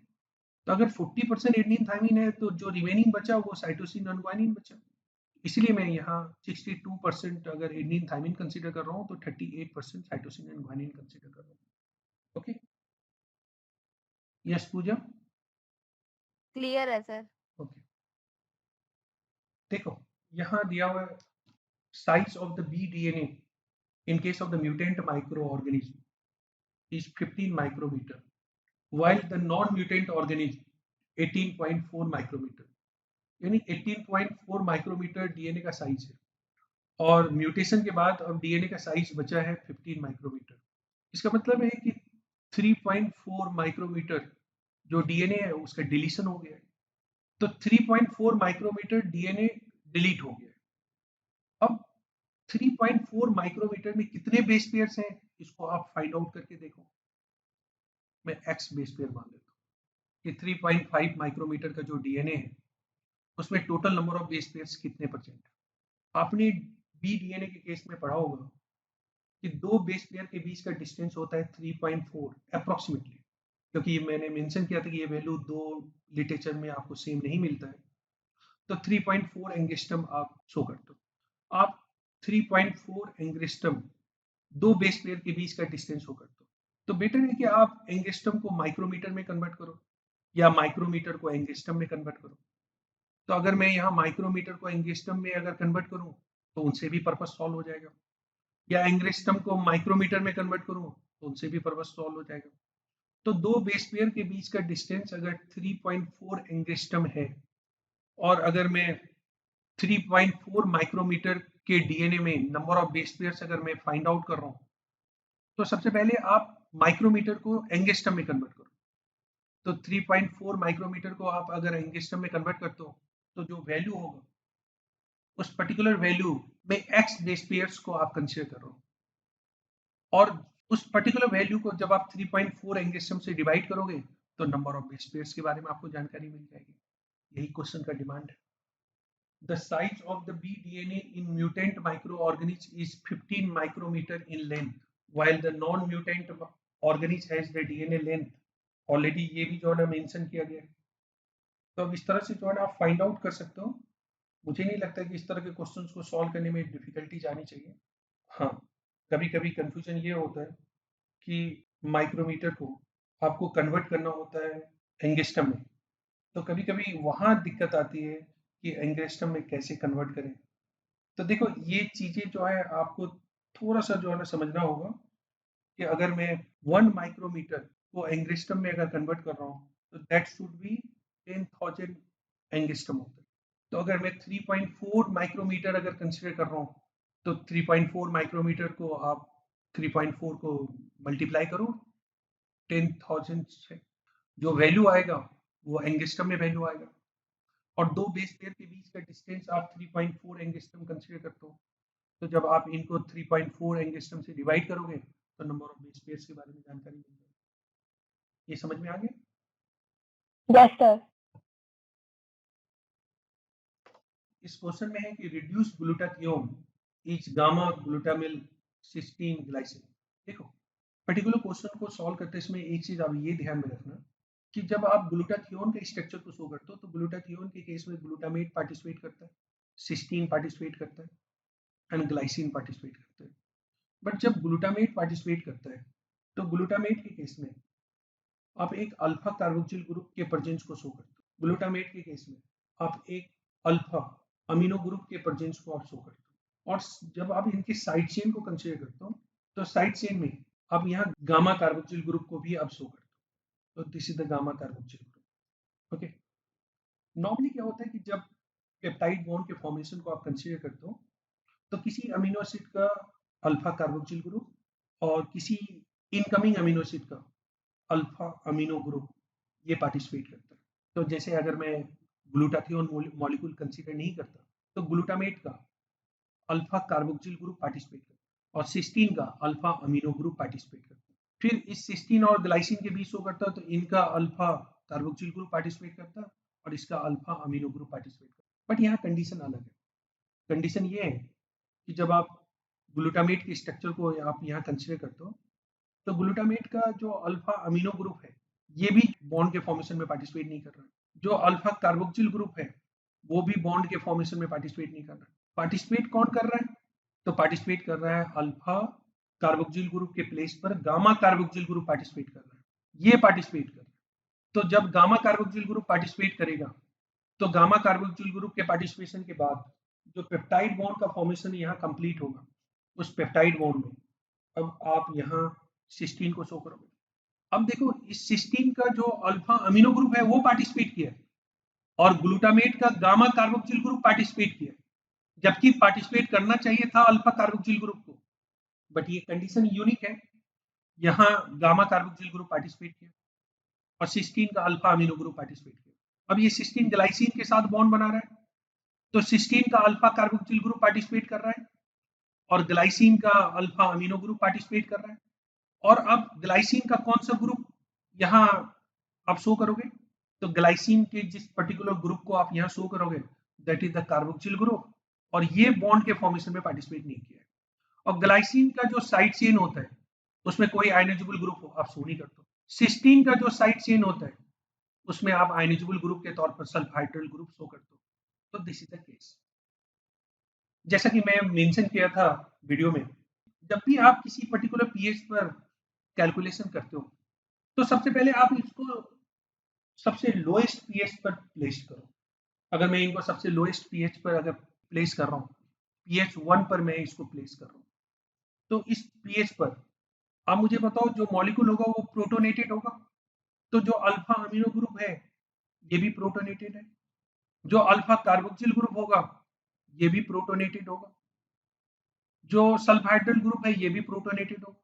तो अगर 40% एडेनिन थायमिन है तो जो रिमेनिंग बचा वो साइटोसिन और ग्वानिन बचा। इसलिए मैं यहाँ 62% अगर एडेनिन थायमिन कंसीडर कर रहा हूँ तो 38% साइटोसिन एंड ग्वानिन कंसीडर कर रहा हूँ। ओके, यस पूजा? क्लियर है सर। ओके, देखो यहाँ दिया हुआ है size of the B DNA in case of the mutant microorganism is 15 micrometer, while the non-mutant organism 18.4 micrometer। यानी 18.4 माइक्रोमीटर डीएनए का साइज है और म्यूटेशन के बाद अब डीएनए का साइज बचा है 15 माइक्रोमीटर। इसका मतलब है कि 3.4 माइक्रोमीटर जो डीएनए है उसका डिलीशन हो गया है। तो 3.4 माइक्रोमीटर डीएनए डिलीट हो गया है। अब 3.4 माइक्रोमीटर में कितने बेस पेयर्स हैं इसको आप फाइंड आउट करके देखो। मैं एक्स बेस पेयर मान लेता हूँ कि 3.5 माइक्रोमीटर का जो डीएनए है उसमें total number of base pairs कितने परसेंट। आपने बी डीएनए के केस में पढ़ा होगा कि दो बेस पेयर के बीच का डिस्टेंस होता है 3.4 अप्रोक्सीमेटली, क्योंकि मैंने मेंशन किया था कि ये वैल्यू दो लिटरेचर में आपको सेम नहीं मिलता है। तो 3.4 एंगस्ट्रम आप शो करते हो। आप 3.4 एंगस्ट्रम दो बेस पेयर के बीच का डिस्टेंस शो करते हो। तो बेटर है कि आप एंगस्ट्रम को माइक्रोमीटर में कन्वर्ट करो या माइक्रोमीटर को एंगस्ट्रम में कन्वर्ट करो। तो अगर मैं यहाँ माइक्रोमीटर को एंगस्ट्रम में अगर कन्वर्ट करूँ तो उनसे भी पर्पस सॉल्व हो जाएगा, या एंगस्ट्रम को माइक्रोमीटर में कन्वर्ट करूँ तो उनसे भी पर्पस सॉल्व हो जाएगा। तो दो बेस पेयर के बीच का डिस्टेंस अगर 3.4 एंगस्ट्रम है और अगर मैं 3.4 माइक्रोमीटर के डीएनए में नंबर ऑफ बेस पेयर्स अगर मैं फाइंड आउट कर रहा हूँ, तो सबसे पहले आप माइक्रोमीटर को एंगस्ट्रम में कन्वर्ट करो। तो 3.4 माइक्रोमीटर को आप अगर एंगस्ट्रम में कन्वर्ट करते हो तो जो वैल्यू होगा उस पर्टिकुलर वैल्यू में एक्स बेस पेयर्स को आप कंसीडर कर रहे हो। और उस पर्टिकुलर वैल्यू को जब आप 3.4 एंगस्ट्रम से डिवाइड करोगे तो नंबर ऑफ बेस पेयर्स के बारे में आपको जानकारी मिल जाएगी। यही क्वेश्चन का डिमांड है। The size of the bDNA in mutant microorganism is 15 micrometer in length, while the non-mutant organism has the DNA length. Already ये भी जो है ना मेंशन किया गया है। तो अब इस तरह से जो है ना आप फाइंड आउट कर सकते हो। मुझे नहीं लगता कि इस तरह के क्वेश्चंस को सॉल्व करने में डिफिकल्टी आनी चाहिए। हाँ, कभी कभी कंफ्यूजन ये होता है कि माइक्रोमीटर को आपको कन्वर्ट करना होता है एंगस्ट्रम में, तो कभी कभी वहाँ दिक्कत आती है कि एंगस्ट्रम में कैसे कन्वर्ट करें। तो देखो ये चीजें जो है आपको थोड़ा सा जो है ना समझना होगा कि अगर मैं 1 माइक्रोमीटर को एंगस्ट्रम में अगर कन्वर्ट कर रहा हूँ तो दैट शुड बी 10,000 एंगस्ट्रम होता है। तो अगर मैं 3.4 माइक्रोमीटर अगर कंसिडर कर रहा हूँ तो 3.4 माइक्रोमीटर को आप 3.4 को मल्टीप्लाई करो 10,000 से, जो वैल्यू आएगा वो एंगस्ट्रम में वैल्यू आएगा। और दो बेस पेयर के बीच का डिस्टेंस आप 3.4 एंगस्ट्रम कंसिडर करते हो, तो जब आप इनको 3.4 एंगस्ट्रम से डिवाइड करोगे तो नंबर ऑफ बेस पेयर्स के बारे में जानकारी मिल जाएगी। ये समझ में आ गया? Yes sir. इस क्वेश्चन में है कि reduce glutathione is gamma glutamyl cysteine glycine. देखो पर्टिकुलर क्वेश्चन को सॉल्व करते इसमें एक चीज आप ये ध्यान में रखना कि जब आप ग्लूटाथियोन के स्ट्रक्चर को शो करते हो तो ग्लूटाथियोन के केस में ग्लूटामेट पार्टिसिपेट करता है, सिस्टीन पार्टिसिपेट करता है एंड ग्लाइसिन पार्टिसिपेट करता है। बट जब ग्लूटामेट पार्टिसिपेट करता है तो ग्लूटामेट के केस में आप एक अल्फा कार्बोक्सिल ग्रुप के प्रेजेंस को शो करते हो। ग्लूटामेट के केस में आप एक अल्फा अमीनो ग्रुप के प्रेजेंस को आप शो करते हो। और जब आप इनके साइड चेन को कंसीडर करते हो तो साइड चेन में आप यहाँ गामा कार्बोक्सिल ग्रुप को भी आप शो करते हो। तो this is the gamma carboxyl group. Okay, normally क्या होता है कि जब पेप्टाइड बॉन्ड के फॉर्मेशन को आप कंसीडर करते हो तो किसी अमीनो एसिड का अल्फा कार्बोक्सिल ग्रुप और किसी इनकमिंग अमीनो एसिड का अल्फा अमीनो ग्रुप ये पार्टिसिपेट करता है। तो जैसे अगर मैं ग्लूटाथियोन मॉलिक्यूल कंसीडर नहीं करता तो ग्लूटामेट का अल्फा कार्बोक्सिल ग्रुप पार्टिसिपेट करता है और सिस्टीन का अल्फा अमीनो ग्रुप पार्टिसिपेट करता है। फिर इस सिस्टीन और ग्लाइसिन के बीच शो करता है तो इनका अल्फा कार्बोक्सिल ग्रुप पार्टिसिपेट करता है और इसका अल्फा अमीनो ग्रुप पार्टिसिपेट करता है। बट यहाँ कंडीशन अलग है। कंडीशन ये है कि जब आप ग्लूटामेट के स्ट्रक्चर को आप यहाँ कंसीडर करते हो तो ग्लूटामेट का जो अल्फा अमीनो ग्रुप है ये भी बॉन्ड के फॉर्मेशन में पार्टिसिपेट नहीं कर रहा है। जो अल्फा कार्बोक्सिल ग्रुप है वो भी बॉन्ड के फॉर्मेशन में पार्टिसिपेट नहीं कर रहा है। पार्टिसिपेट कौन कर रहा है? तो पार्टिसिपेट कर रहा है अल्फा कार्बोक्सिल ग्रुप के प्लेस पर गामा कार्बोक्सिल ग्रुप पार्टिसिपेट कर रहा है। ये पार्टिसिपेट कर रहा है। तो जब गामा कार्बोक्सिल ग्रुप पार्टिसिपेट करेगा तो गामा कार्बोक्सिल ग्रुप के पार्टिसिपेशन के बाद जो पेप्टाइड बॉन्ड का फॉर्मेशन यहाँ कंप्लीट होगा उस पेप्टाइड बॉन्ड में अब आप यहाँ सिस्टीन को शो करोगे। अब देखो इस सिस्टीन का जो अल्फा अमीनो ग्रुप है वो पार्टिसिपेट किया और ग्लूटामेट का गामा कार्बोक्सिल ग्रुप पार्टिसिपेट किया, जबकि पार्टिसिपेट करना चाहिए था अल्फा कार्बोक्सिल ग्रुप को। बट ये कंडीशन यूनिक है, यहाँ गामा कार्बोक्सिल ग्रुप पार्टिसिपेट किया और सिस्टीन का अल्फा अमीनो ग्रुप पार्टिसिपेट किया। अब ये सिस्टीन ग्लाइसिन के साथ बॉन्ड बना रहा है तो सिस्टीन का अल्फा कार्बोक्सिल ग्रुप पार्टिसिपेट कर रहा है और ग्लाइसिन का अल्फा अमीनो ग्रुप पार्टिसिपेट कर रहा है। और अब ग्लाइसिन का कौन सा ग्रुप यहाँ आप शो करोगे? तो ग्लाइसिन के जिस पर्टिकुलर ग्रुप को आप यहाँ शो करोगे that is the carboxyl group और ये बॉन्ड के फॉर्मेशन में पार्टिसिपेट नहीं किया है। और ग्लाइसिन का जो साइड चेन होता है उसमें कोई आयनाइजेबल ग्रुप हो आप शो नहीं करते। सिस्टीन का जो साइड चेन होता है उसमें आप आयनाइजेबल ग्रुप के तौर पर सल्फाइड्रल ग्रुप शो करते हो। तो दिस इज द केस। जैसा कि मैं मेंशन किया था वीडियो में, जब भी आप किसी पर्टिकुलर पीएच पर कैलकुलेशन करते हो तो सबसे पहले आप इसको सबसे लोएस्ट पीएच पर प्लेस करो। अगर मैं इनको सबसे लोएस्ट पीएच पर अगर प्लेस कर रहा हूँ, पीएच 1 पर मैं इसको प्लेस कर रहा हूँ, तो इस पीएच पर आप मुझे बताओ जो मॉलिक्यूल होगा वो प्रोटोनेटेड होगा। तो जो अल्फा अमीनो ग्रुप है ये भी प्रोटोनेटेड है, जो अल्फा कार्बोक्सिल ग्रुप होगा ये भी प्रोटोनेटेड होगा, जो सल्फाइड्रल ग्रुप है ये भी प्रोटोनेटेड होगा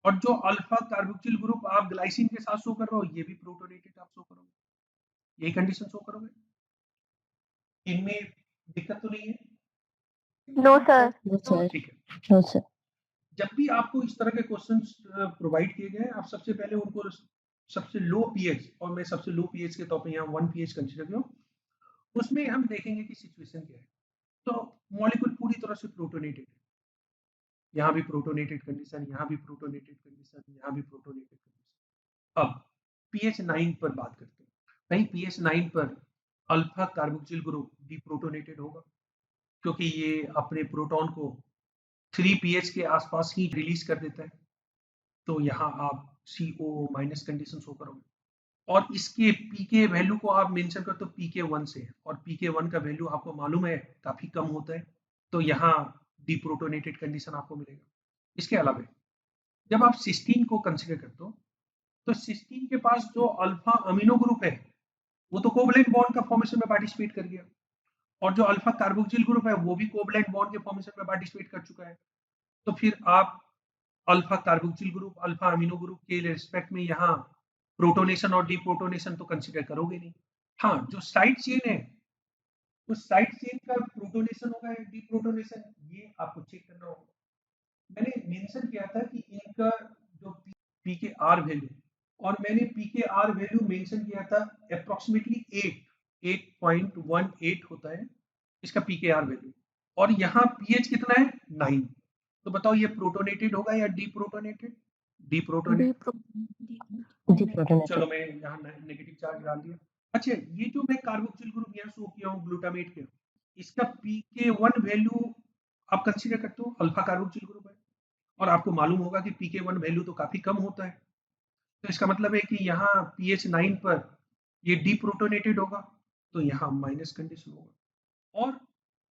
और जो अल्फा कार्बोक्सिल ग्रुप आप ग्लाइसिन के साथ शो कर रहे हो ये भी प्रोटोनेटेड आप शो करोगे। यही कंडीशन शो करोगे। इनमें दिक्कत तो नहीं है? No sir. नो सर, ठीक है। No sir. जब भी आपको इस तरह के क्वेश्चंस प्रोवाइड किए गए, आप सबसे पहले उनको सबसे लो पीएच, और मैं सबसे लो पीएच के तौर पे यहाँ 1 पीएच कंसीडर करूँ, उसमें हम देखेंगे कि सिचुएशन क्या है। तो मॉलिक्यूल पूरी तरह से प्रोटोनेटेड है, यहाँ भी प्रोटोनेटेड कंडीशन, यहाँ भी प्रोटोनेटेड कंडीशन, यहाँ भी प्रोटोनेटेड कंडीशन। अब पीएच 9 पर बात करते हैं। भाई पीएच 9 पर अल्फा कार्बोक्सिल ग्रुप डिप्रोटोनेटेड होगा, क्योंकि ये अपने प्रोटॉन को 3 पीएच के आसपास ही रिलीज कर देता है। तो यहाँ आप CO माइनस कंडीशन शो करोगे, और इसके पीके वैल्यू को आप मेंशन करते हो PK1 से, और PK1 का वैल्यू आपको मालूम है काफी कम होता है, तो यहाँ डिप्रोटोनेटेड कंडीशन आपको मिलेगा। इसके अलावा जब आप सिस्टीन को कंसीडर करते हो, तो सिस्टीन के पास जो अल्फा अमीनो ग्रुप है वो तो कोवलेंट बॉन्ड का फॉर्मेशन में पार्टिसिपेट कर गया, और जो अल्फा कार्बोक्सिल ग्रुप है वो भी कोवलेंट बॉन्ड के फॉर्मेशन में पार्टिसिपेट कर चुका है। तो फिर आप alpha carboxyl group, alpha amino group के रिस्पेक्ट में यहाँ प्रोटोनेशन और डिप्रोटोनेशन तो कंसीडर करोगे नहीं। हाँ, जो साइड चेन है, उस साइड चेन का प्रोटोनेशन होगा या डिप्रोटोनेशन, ये आपको चेक करना होगा। मैंने मेंशन किया था कि इनका जो पीकेआर वैल्यू, और मैंने पीकेआर वैल्यू मेंशन किया था अप्रोक्सीमेटली 8.18 होता है इसका पीकेआर वैल्यू, और यहाँ पीएच कितना है 9। तो बताओ ये प्रोटोनेटेड होगा या डिप्रोटोनेटेड? डिप्रोटोनेटेड। चलो मैं यहाँ नेगेटिव चार्ज डाल दिया। अच्छा, ये जो मैं कार्बोक्सिल ग्रुप यहाँ शो किया हूँ ग्लूटामेट के, इसका PK1 वैल्यू आप कंसीडर करते हो अल्फा कार्बोक्सिल ग्रुप है, और आपको मालूम होगा कि PK1 वैल्यू तो काफी कम होता है। तो इसका मतलब है कि यहाँ pH 9 पर ये डिप्रोटोनेटेड होगा, तो यहाँ माइनस कंडीशन होगा। और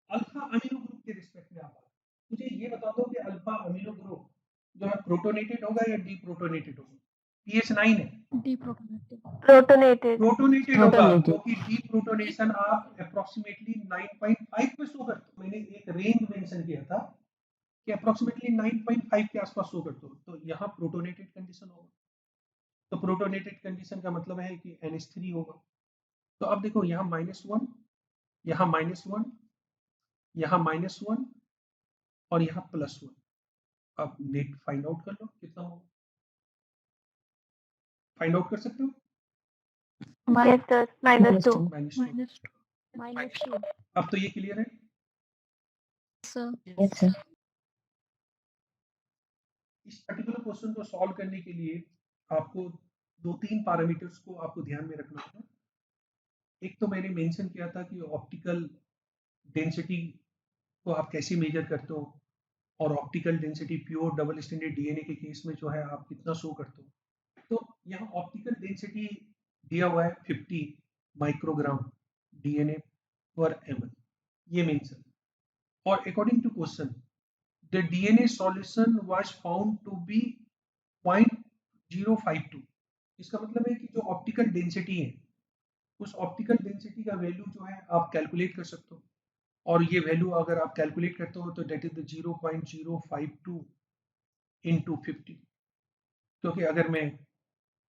अल्फा अमीनो ग्रुप के रिस्पेक्ट में आप मुझे ये बता दो कि अल्फा अमीनो ग्रुप जो है प्रोटोनेटेड होगा या डिप्रोटोनेटेड होगा? pH 9 है, प्रोटोनेटेड होगा, क्योंकि डिप्रोटोनेशन आप अप्रोक्सीमेटली 9.5 पे शो करते हो। मैंने एक रेंज मेंशन किया था कि अप्रोक्सीमेटली 9.5 के आसपास शो करते हो, तो यहाँ प्रोटोनेटेड कंडीशन होगा। तो प्रोटोनेटेड कंडीशन का मतलब है कि NH3 होगा। तो अब देखो यहाँ -1, यहाँ -1, यहाँ -1, और यहाँ +1। अब नेट फाइंड आउट कर लो कितना होगा, फाइंड आउट कर सकते हो? -2 -2। अब तो ये क्लियर है? Yes sir. इस पर्टिकुलर क्वेश्चन को सॉल्व करने के लिए आपको 2-3 पैरामीटर्स को आपको ध्यान में रखना होगा। एक तो मैंने मेंशन किया था कि ऑप्टिकल डेंसिटी को आप कैसे मेजर करते हो, और optical density pure double standard DNA के केस में जो है आप कितना शो करते हो। तो यहाँ ऑप्टिकल डेंसिटी दिया हुआ है 50 माइक्रोग्राम डीएनए पर ml, ये मेंशन। और according to question the DNA solution was found to be 0.052। इसका मतलब है कि जो ऑप्टिकल डेंसिटी है, उस ऑप्टिकल डेंसिटी का वैल्यू जो है आप कैलकुलेट कर सकते हो, और ये वैल्यू अगर आप कैलकुलेट करते हो तो डेट इज द 0.052 इंटू 50, क्योंकि अगर मैं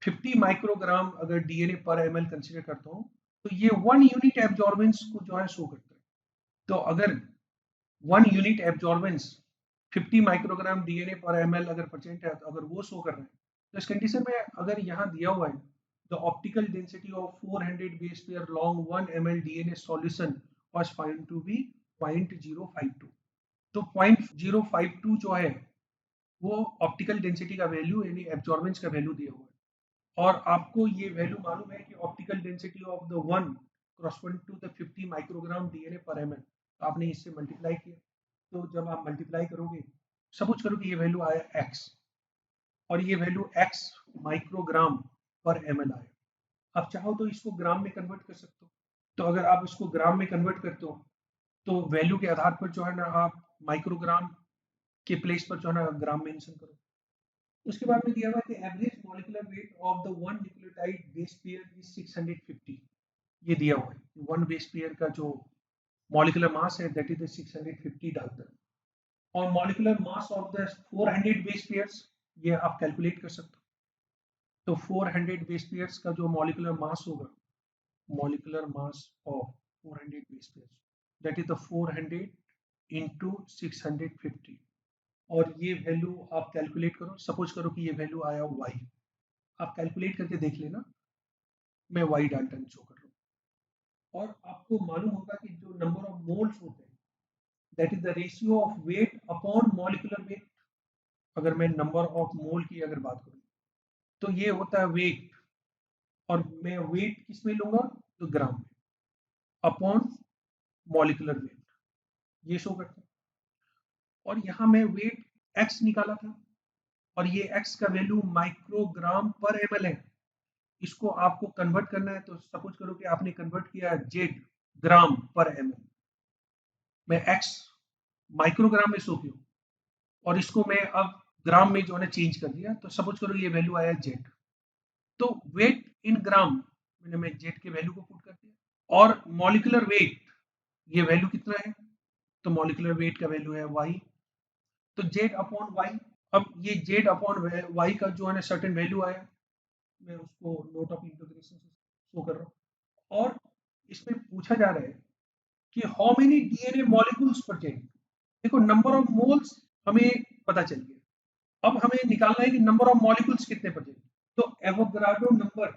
50 माइक्रोग्राम अगर डीएनए पर ml कंसीडर करता हूँ तो ये 1 यूनिट एब्जॉर्बेंस को जो है शो करता है। तो अगर 1 यूनिट एब्जॉर्बेंस 50 माइक्रोग्राम डीएनए पर ml अगर परसेंट है, तो अगर वो शो कर रहे हैं, तो इस कंडीशन में अगर यहाँ दिया हुआ है the optical density of 400 base pair long 1 ml DNA solution was found to be 0.052। तो 0.052 जो है वो ऑप्टिकल डेंसिटी का वैल्यू यानी एब्जॉर्बेंस का वैल्यू दिया हुआ है, और आपको ये वैल्यू मालूम है कि optical density of the one corresponding to the 50 microgram DNA पर ml, तो आपने इससे मल्टीप्लाई किया। तो जब आप मल्टीप्लाई करोगे, सपोज करो कि ये वैल्यू आया x, और ये वैल्यू x माइक्रोग्राम पर ml आया। अब चाहो तो इसको ग्राम में कन्वर्ट कर सकते हो। तो अगर आप इसको ग्राम में कन्वर्ट करते हो तो वैल्यू के आधार पर जो है ना आप माइक्रोग्राम के प्लेस पर जो है ना ग्राम मेंशन करो। उसके बाद में दिया हुआ है कि average molecular weight of the one nucleotide base pair is 650। ये दिया हुआ है वन बेस पेयर का जो मॉलिक्यूलर मास है दैट इज 650 डालता है, और molecular mass of the 400 base pairs ये आप कैलकुलेट कर सकते हो। तो 400 बेस पेयर्स का जो मॉलिक्यूलर मास होगा, molecular mass of 400 base pairs that is the 400 into 650, और ये वैल्यू आप कैलकुलेट करो। सपोज करो कि ये वैल्यू आया y, आप कैलकुलेट करके देख लेना, मैं y डाल्टन शो कर रहा हूँ। और आपको मालूम होगा कि जो नंबर ऑफ मोल्स होते हैं that is the ratio of weight upon molecular weight. अगर मैं नंबर ऑफ मोल की अगर बात करूँ तो ये होता है वेट, और मैं वेट किस में लूंगा तो ग्राम में, अपॉन मॉलिक्यूलर वेट, ये शो करता है। और यहाँ मैं वेट x निकाला था, और ये x का वैल्यू माइक्रोग्राम पर ml है। इसको आपको कन्वर्ट करना है, तो सपोज करो कि आपने कन्वर्ट किया जेड ग्राम पर ml, मैं x माइक्रोग्राम में शो किया और इसको मैं अब ग्राम में जो है चेंज कर दिया, तो सपोज करो ये वैल्यू आया जेड। तो वेट इन ग्राम मैंने मैं जेड के वैल्यू को पुट कर दिया, और मॉलिक्यूलर वेट ये वैल्यू कितना है, तो मॉलिक्यूलर वेट का वैल्यू है y, तो जेड अपॉन वाई। अब ये जेड अपॉन वाई का जो है ना सर्टेन वैल्यू आया, मैं उसको नोट ऑफ इंटीग्रेशन से शो कर रहा हूँ। और इसमें पूछा जा रहा है कि how many DNA molecules present. देखो नंबर ऑफ मोल्स हमें पता चल गया, अब हमें निकालना है कि नंबर ऑफ मॉलिक्यूल्स कितने प्रेजेंट। तो एवोगाड्रो नंबर,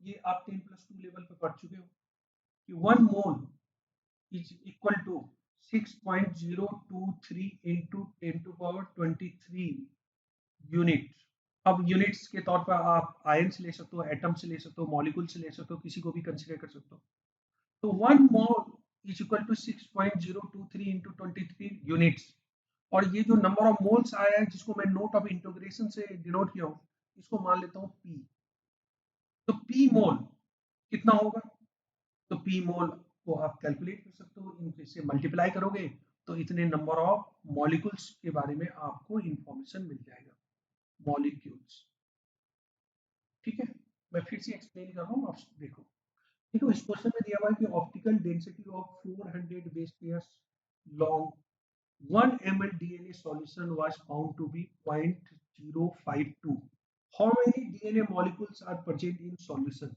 ये आप 10+2 लेवल पे पढ़ चुके हो कि 1 मोल is equal to 6.023 into 10 to power 23 unit. अब यूनिट्स के तौर पर आप आयंस ले सकते हो, एटम्स ले सकते हो, मॉलिक्यूल्स ले सकते हो, किसी को भी कंसीडर कर सकते हो। तो 1 मोल is equal to 6.023 into 23 units. और ये जो नंबर ऑफ मोल्स आया है जिसको मैं नोट ऑफ इंटीग्रेशन से डिनोट किया हूँ, इसको मान लेता हूँ P। तो P मोल कितना होगा, तो P मोल को आप कैलकुलेट कर सकते हो, इनसे से मल्टीप्लाई करोगे तो इतने नंबर ऑफ मॉलिक्यूल्स के बारे में आपको इंफॉर्मेशन मिल जाएगा, मॉलिक्यूल्स। ठीक है, मैं फिर से एक्सप्लेन कर रहा हूँ, आप देखो। देखो इस क्वेश्चन में दिया हुआ है कि optical density of 400 base pairs long 1 ml DNA solution was found to be 0.052. How many DNA molecules are present in solution?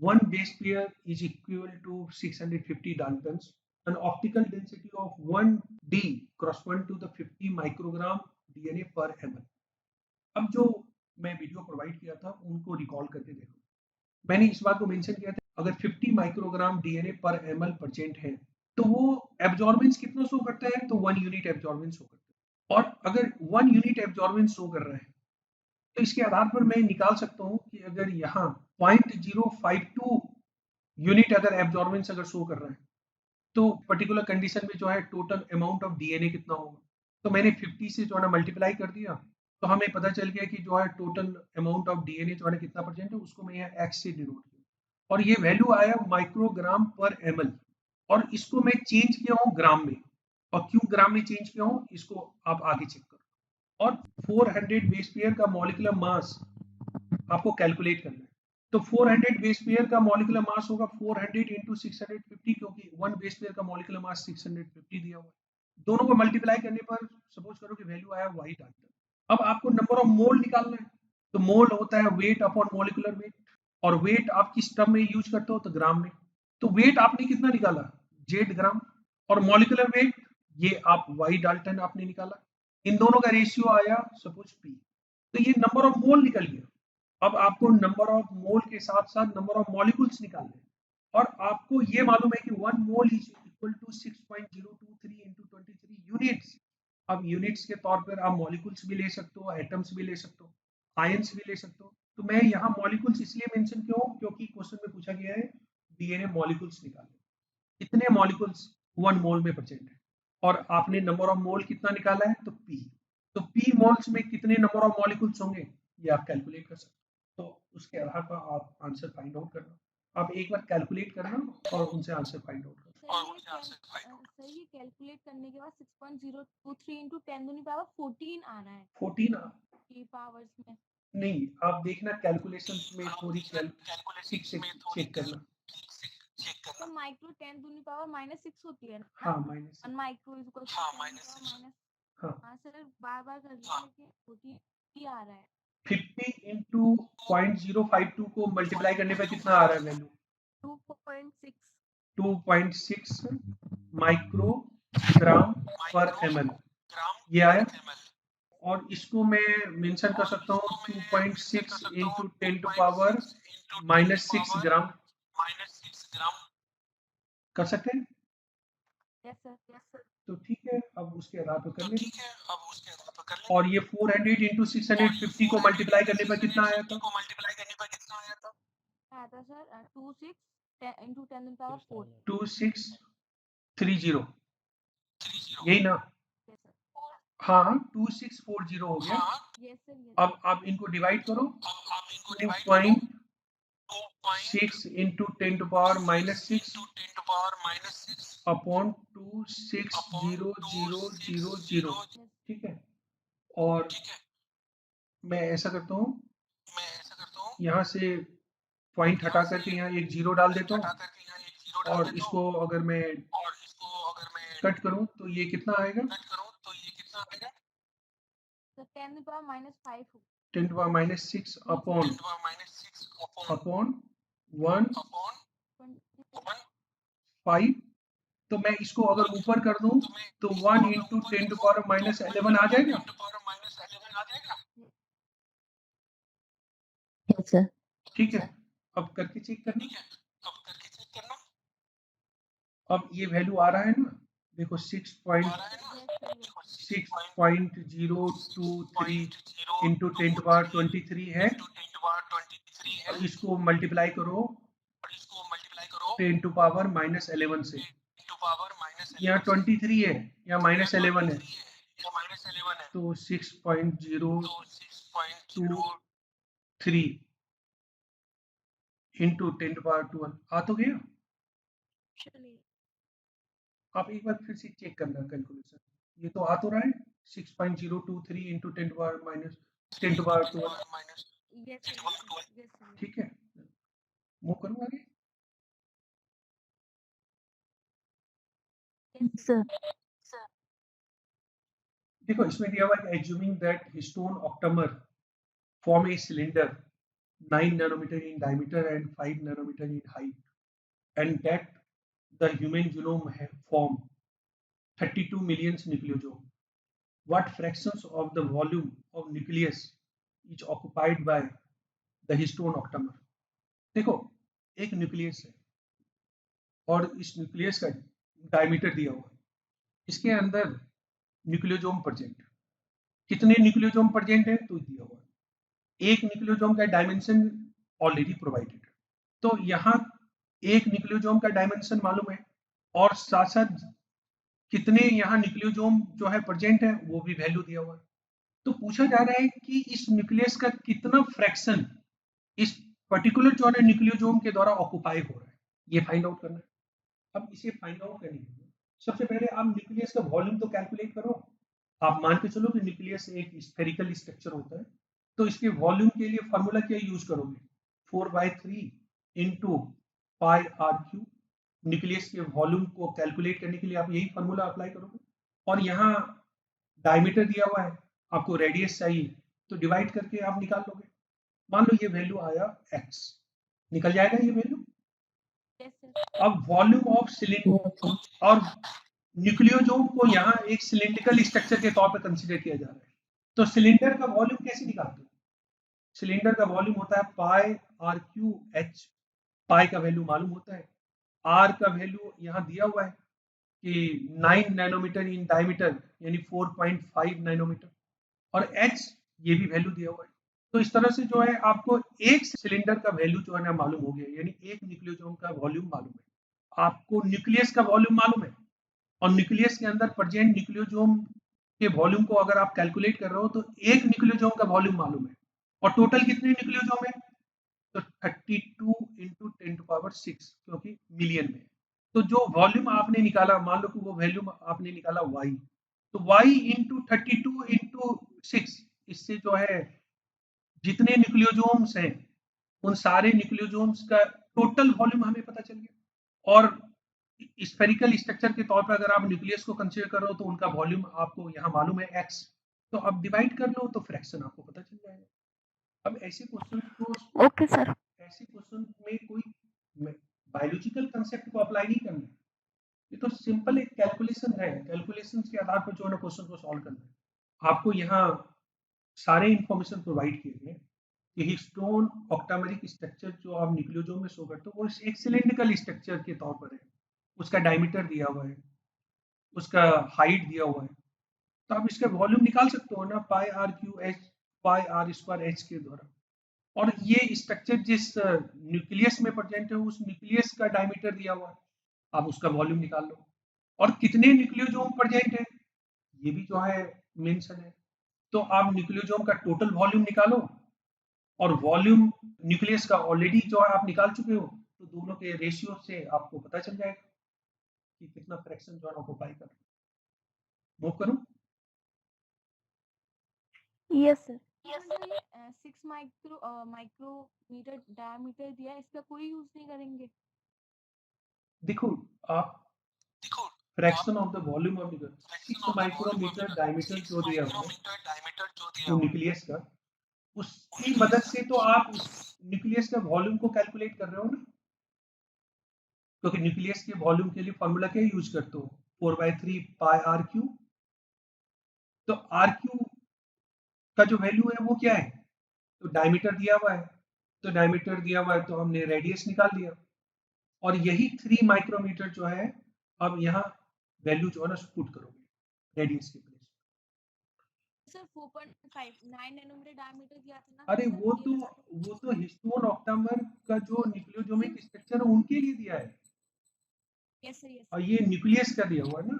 One base pair is equal to 650 Daltons. An optical density of 1D correspond to the 50 microgram DNA per ml. अब जो मैं video provide किया था उनको recall करके देखो, मैंने इस बात को मेंशन किया था अगर 50 माइक्रोग्राम डीएनए पर एमएल परसेंट है तो वो एब्जॉर्बेंस कितना शो करता है, तो 1 यूनिट एब्जॉर्बेंस शो करता है। और अगर 1 यूनिट एब्जॉर्बेंस शो कर रहा है तो इसके आधार पर मैं निकाल सकता हूँ कि अगर यहाँ 0.052 यूनिट अगर एब्जॉर्बेंस अगर शो कर रहा है तो पर्टिकुलर कंडीशन में जो है टोटल अमाउंट ऑफ डीएनए कितना होगा। तो मैंने 50 से जो है ना मल्टीप्लाई कर दिया, तो हमें पता चल गया कि जो है टोटल अमाउंट ऑफ डीएनए जो है कितना परसेंट है, उसको मैं यहाँ x से डिनोट किया और ये वैल्यू आया माइक्रोग्राम पर ml। और इसको मैं चेंज किया हूँ ग्राम में, और क्यों ग्राम में चेंज किया हूँ इसको आप आगे चेक करो। और 400 बेस पेयर का मॉलिक्यूलर मास आपको कैलकुलेट करना है, तो 400 बेस पेयर का मॉलिक्यूलर मास होगा 400 into 650, क्योंकि 1 बेस पेयर का मॉलिक्यूलर मास 650 दिया हुआ है। दोनों को मल्टीप्लाई करने पर सपोज करो कि वैल्यू आया y डाल्टन। अब आपको नंबर ऑफ मोल निकालना है, तो मोल होता है वेट अपॉन मॉलिक्यूलर वेट, और वेट आप किस टर्म में यूज करते हो, तो ग्राम में। तो वेट आपने कितना निकाला, जेड ग्राम, और मॉलिक्यूलर वेट ये आप y डाल्टन आपने निकाला, इन दोनों का रेशियो आया सपोज p, तो ये नंबर ऑफ मोल निकल गया। अब आपको नंबर ऑफ मोल के साथ साथ नंबर ऑफ मॉलिक्यूल्स निकालने हैं, और आपको ये मालूम है कि 1 मोल is equal to 6.023 into 23 units. अब यूनिट्स के तौर पर आप मॉलिक्यूल्स भी ले सकते हो, एटम्स भी ले सकते हो, आयंस भी ले सकते हो। तो मैं यहाँ मॉलिक्यूल्स इसलिए मेंशन क्यों, क्योंकि क्वेश्चन में पूछा गया है डीएनए मॉलिक्यूल्स निकाले, कितने मॉलिक्यूल्स 1 मोल में प्रेजेंट है, और आपने नंबर ऑफ मोल कितना निकाला है, तो p। तो p मोल्स में कितने नंबर ऑफ मॉलिक्यूल्स होंगे ये आप कैलकुलेट कर सकते हो। तो उसके आधार पर आप आंसर फाइंड आउट करना, आप एक बार कैलकुलेट करना और उनसे आंसर फाइंड आउट करना। सर ये कैलकुलेट करने के बाद 6.023 into 10 दूनी पावर 14 आ रहा है 14 की पावर्स में। नहीं, आप देखना कैलकुलेशन में थोड़ी चेक करना। तो माइक्रो 10 दूनी पावर -6 होती है ना? हाँ minus, 1 micro is equal to minus. हाँ सर बार-बार कर लीजिए कि 14 आ रहा है। 50 into 0.052 को मल्टीप्लाई करने पर कितना आ रहा है वैल्यू, 2.6 2.6 माइक्रोग्राम पर ml, ये आया। और इसको मैं मेंशन कर सकता हूँ 2.6 इंटू 10 टू पावर -6 ग्राम कर सकते हैं। Yes sir. तो ठीक है, अब उसके आधार पर कर लेंगे। और ये 400 इंटू 650 को मल्टीप्लाई करने पर कितना आया था? आया था सर 26 इंटू 10 टू पावर 4। 2630 यही ना? Yes sir. हाँ 2640 हो गया। Yes sir. अब आप इनको डिवाइड करो 2.6 इंटू 10 टू पावर -6 अपॉन 260000। ठीक है, और मैं ऐसा करता हूँ, यहाँ से पॉइंट हटा करके यहाँ एक जीरो डाल देता हूँ, और इसको अगर मैं कट करूँ तो ये कितना आएगा? तो 10 to power -5 10 to power -6 upon 1/5। तो मैं इसको अगर ऊपर कर दूं तो 1 इंटू 10 टू पावर -11 आ जाएगा। Yes sir. ठीक है, अब करके चेक करना। अब ये वैल्यू आ रहा है ना, देखो 6.023 इंटू 10 टू पावर 23 है। इसको मल्टीप्लाई करो 10 टू पावर -11 से। यहाँ 23 है, यहाँ -11 है, तो 6.023 इंटू 10 टू पावर 12 आ तो गया। चलिए आप एक बार फिर से चेक करना कैलकुलेशन, ये तो आ तो रहा है 6.023 into 10 to power -10 to power 12। Yes sir. ठीक है, मूव करूँ आगे। Yes sir. देखो इसमें दिया हुआ है assuming that histone octamer form a cylinder 9 nanometer in diameter and 5 nanometer in height, and that the human genome form 32 million nucleosome. What fractions of the volume of nucleus is occupied by the histone octamer? देखो एक nucleus है और इस nucleus का diameter दिया हुआ है, इसके अंदर न्यूक्लियोजोम प्रेजेंट, कितने न्यूक्लियोजोम प्रेजेंट है तो दिया हुआ है। एक न्यूक्लियोजोम का डायमेंशन ऑलरेडी प्रोवाइडेड है, तो यहाँ एक न्यूक्लियोजोम का डायमेंशन मालूम है और साथ साथ कितने यहाँ न्यूक्लियोजोम जो है प्रेजेंट है वो भी वैल्यू दिया हुआ है। तो पूछा जा रहा है कि इस न्यूक्लियस का कितना फ्रैक्शन इस पर्टिकुलर जो है न्यूक्लियोजोम के द्वारा ऑक्युपाई हो रहा है, ये फाइंड आउट करना है। अब इसे फाइंड आउट करने के लिए सबसे पहले आप न्यूक्लियस का वॉल्यूम तो कैलकुलेट करो। आप मान के चलो कि न्यूक्लियस एक स्फेरिकल स्ट्रक्चर होता है, तो इसके वॉल्यूम के लिए फॉर्मूला क्या यूज करोगे? 4/3 into pi R cube. Nucleus के वॉल्यूम को कैलकुलेट करने के लिए आप यही फॉर्मूला अप्लाई करोगे। और यहाँ डायमीटर दिया हुआ है, आपको रेडियस चाहिए, तो डिवाइड करके आप निकाल लोगे। मान लो ये वैल्यू आया x, निकल जाएगा ये वैल्यू। अब वॉल्यूम ऑफ सिलेंडर और न्यूक्लियोजोम को यहाँ एक सिलिंड्रिकल स्ट्रक्चर के तौर पर कंसीडर किया जा रहा है, तो सिलेंडर का वॉल्यूम कैसे निकालते हो? सिलेंडर का वॉल्यूम होता है पाई आर क्यू एच। पाई का वैल्यू मालूम होता है, आर का वैल्यू यहाँ दिया हुआ है कि 9 नैनोमीटर इन डायमीटर यानी 4.5 नैनोमीटर, और एच ये भी वैल्यू दिया हुआ है। तो इस तरह से जो है आपको एक सिलेंडर का वैल्यू जो है ना मालूम हो गया, यानी एक न्यूक्लियोजोम का वॉल्यूम मालूम है। आपको न्यूक्लियस का वॉल्यूम मालूम है और न्यूक्लियस के अंदर प्रेजेंट न्यूक्लियोजोम के वॉल्यूम को अगर आप कैलकुलेट कर रहे हो तो एक न्यूक्लियोजोम का वॉल्यूम मालूम है, और टोटल कितने न्यूक्लियोजोम है? तो 32 इंटू 10 टू पावर 6, क्योंकि मिलियन में। तो जो वॉल्यूम आपने निकाला, मान लो कि वो वॉल्यूम आपने निकाला y, तो y इंटू 32 इंटू 6, इससे जो है जितने न्यूक्लियोजोम्स हैं उन सारे न्यूक्लियोजोम्स का टोटल वॉल्यूम हमें पता चल गया। और स्फेरिकल स्ट्रक्चर के तौर पर अगर आप न्यूक्लियस को कंसीडर कर रहे हो तो उनका वॉल्यूम आपको यहाँ मालूम है x, तो अब डिवाइड कर लो तो फ्रैक्शन आपको पता चल जाएगा। अब ऐसे क्वेश्चन को ओके सर। ऐसे क्वेश्चन में कोई बायोलॉजिकल कंसेप्ट को अप्लाई नहीं करना है, ये तो सिंपल एक कैलकुलेशन है, कैलकुलेशन के आधार पर जो है ना क्वेश्चन को सॉल्व करना है। आपको यहाँ सारे इंफॉर्मेशन प्रोवाइड किए गए कि हिस्टोन ऑक्टामेरिक स्ट्रक्चर जो आप न्यूक्लियोसोम में शो करते हो वो एक सिलेंड्रिकल स्ट्रक्चर के तौर पर है, उसका डायमीटर दिया हुआ है, उसका हाइट दिया हुआ है, तो आप इसका वॉल्यूम निकाल सकते हो ना, pi r q h pi r square h के द्वारा। और ये स्ट्रक्चर जिस न्यूक्लियस में प्रेजेंट है उस न्यूक्लियस का डायमीटर दिया हुआ है, आप उसका वॉल्यूम निकाल लो। और कितने न्यूक्लियोसोम प्रेजेंट है ये भी जो है मेंशन है, तो आप न्यूक्लियोसोम का टोटल वॉल्यूम निकालो और वॉल्यूम न्यूक्लियस का ऑलरेडी जो है आप निकाल चुके हो, तो दोनों के रेशियो से आपको पता चल जाएगा कि कितना फ्रैक्शन जो है ऑक्यूपाई कर रहा है। मूव करूं? Yes sir. जो ये 6 माइक्रोमीटर डायमीटर दिया है, इसका कोई यूज नहीं करेंगे? देखो आप fraction of the volume of the 6 micrometre diameter जो दिया हुआ है वो न्यूक्लियस का, उसकी मदद से तो आप उस न्यूक्लियस का वॉल्यूम को कैलकुलेट कर रहे हो ना, क्योंकि न्यूक्लियस के वॉल्यूम के लिए फॉर्मूला क्या यूज करते हो, 4/3 पाई आर क्यू। तो आर क्यू का जो वैल्यू है वो क्या है, तो डायमीटर दिया हुआ है, तो डायमीटर दिया हुआ है तो हमने रेडियस निकाल दिया, और यही 3 माइक्रोमीटर जो है अब यहाँ वैल्यू जो है ना पुट करोगे रेडियस के प्लेस। सर 4.5 9 नैनोमीटर डायमीटर दिया था ना, अरे सर वो तो हिस्टोन ऑक्टामर का जो न्यूक्लियोसोमिक स्ट्रक्चर है उनके लिए दिया है, यस सर और ये न्यूक्लियस का दिया हुआ है ना,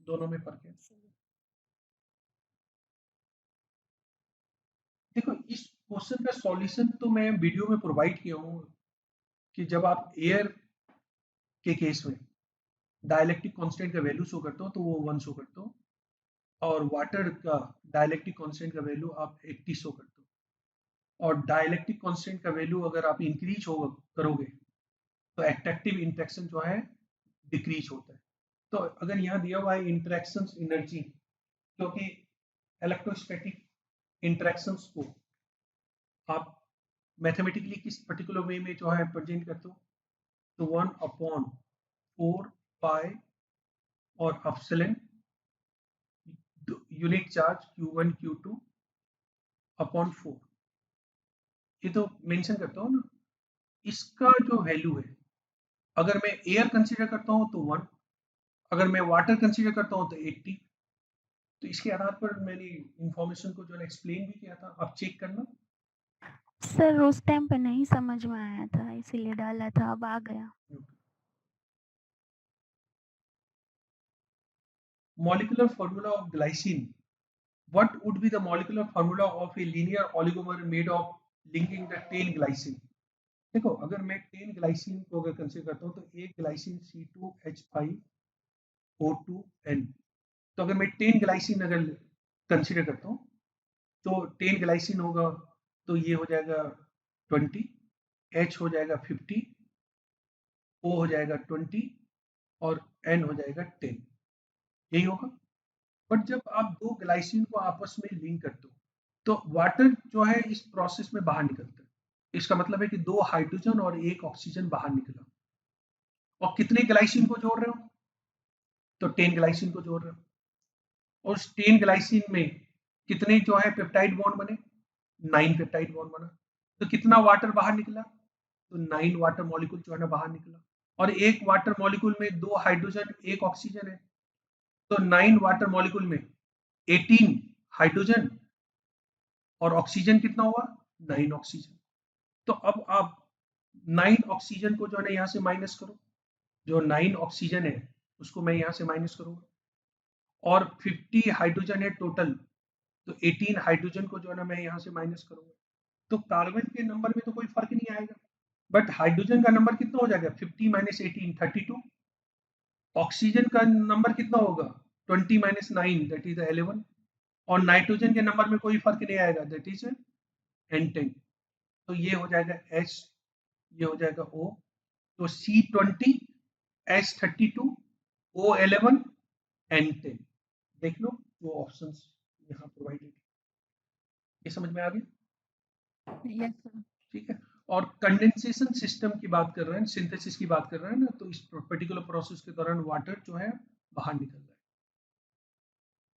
दोनों में फर्क है। देखो इस क्वेश्चन का सॉल्यूशन तो मैं वीडियो में प्रोवाइड किया हूँ कि जब आप एयर के केस में डाइलेक्ट्रिक कांस्टेंट का वैल्यू शो करते हो तो वो 1 शो करते हो, और वाटर का डाइलेक्ट्रिक कांस्टेंट का वैल्यू आप 80 शो करते हो, और डाइलेक्ट्रिक कांस्टेंट का वैल्यू अगर आप इंक्रीज होगा करोगे तो एट्रैक्टिव इंटरेक्शन जो है डिक्रीज होता है। तो अगर यहाँ दिया हुआ है इंटरेक्शन एनर्जी, क्योंकि इलेक्ट्रोस्टैटिक इंटरेक्शंस को आप मैथमेटिकली किस पर्टिकुलर वे में जो है प्रेजेंट करते हो, तो 1/4 पाई और epsilon unit charge Q1 Q2 upon 4, ये तो मेंशन करता हूँ ना। इसका जो वैल्यू है, अगर मैं एयर कंसीडर करता हूँ तो 1, अगर मैं वाटर कंसीडर करता हूँ तो 80। तो इसके आधार पर मैंने इंफॉर्मेशन को जो है एक्सप्लेन भी किया था, आप चेक करना। सर उस टाइम पे नहीं समझ में आया था इसीलिए डाला था, अब आ गया। Molecular formula of glycine. What would be the molecular formula of a linear oligomer made of linking the 10 glycine? देखो अगर मैं 10 ग्लाइसिन को अगर कंसीडर करता हूँ तो एक ग्लाइसिन C2H5O2N, तो अगर मैं 10 ग्लाइसिन अगर कंसीडर करता हूँ तो 10 ग्लाइसिन होगा तो ये हो जाएगा 20, H हो जाएगा 50, O हो जाएगा 20 और N हो जाएगा 10, यही होगा। बट जब आप दो ग्लाइसिन को आपस में लिंक करते हो तो वाटर जो है इस प्रोसेस में बाहर निकलता है, इसका मतलब है कि 2 हाइड्रोजन और 1 ऑक्सीजन बाहर निकला, और कितने ग्लाइसिन को जोड़ रहे हो, तो 10 ग्लाइसिन को जोड़ रहे हो, और उस 10 ग्लाइसिन में कितने जो है पेप्टाइड बॉन्ड बने, 9 पेप्टाइड बॉन्ड बना, तो कितना वाटर बाहर निकला, तो 9 वाटर मॉलिक्यूल जो है ना बाहर निकला, और एक वाटर मॉलिक्यूल में 2 हाइड्रोजन 1 ऑक्सीजन है, तो 9 वाटर मॉलिक्यूल में 18 हाइड्रोजन और ऑक्सीजन कितना हुआ, 9 ऑक्सीजन। तो अब आप 9 ऑक्सीजन को जो है ना यहाँ से माइनस करो, जो 9 ऑक्सीजन है उसको मैं यहाँ से माइनस करूंगा, और 50 हाइड्रोजन है टोटल, तो 18 हाइड्रोजन को जो है ना मैं यहाँ से माइनस करूंगा, तो कार्बन के नंबर में तो कोई फर्क नहीं आएगा, बट हाइड्रोजन का नंबर कितना हो जाएगा, 50 माइनस 18 32, ऑक्सीजन का नंबर कितना होगा, 20 माइनस 9 दैट इज 11, और नाइट्रोजन के नंबर में कोई फर्क नहीं आएगा दैट इज N10, तो ये हो जाएगा H, ये हो जाएगा O, तो C20 H32 O11 N10, देख लो वो ऑप्शंस यहाँ प्रोवाइडेड, ये समझ में आ गया? Yes sir. ठीक है, और कंडेंसेशन सिस्टम की बात कर रहे हैं, सिंथेसिस की बात कर रहे हैं ना, तो इस पर्टिकुलर प्रोसेस के दौरान वाटर जो है बाहर निकल रहा है।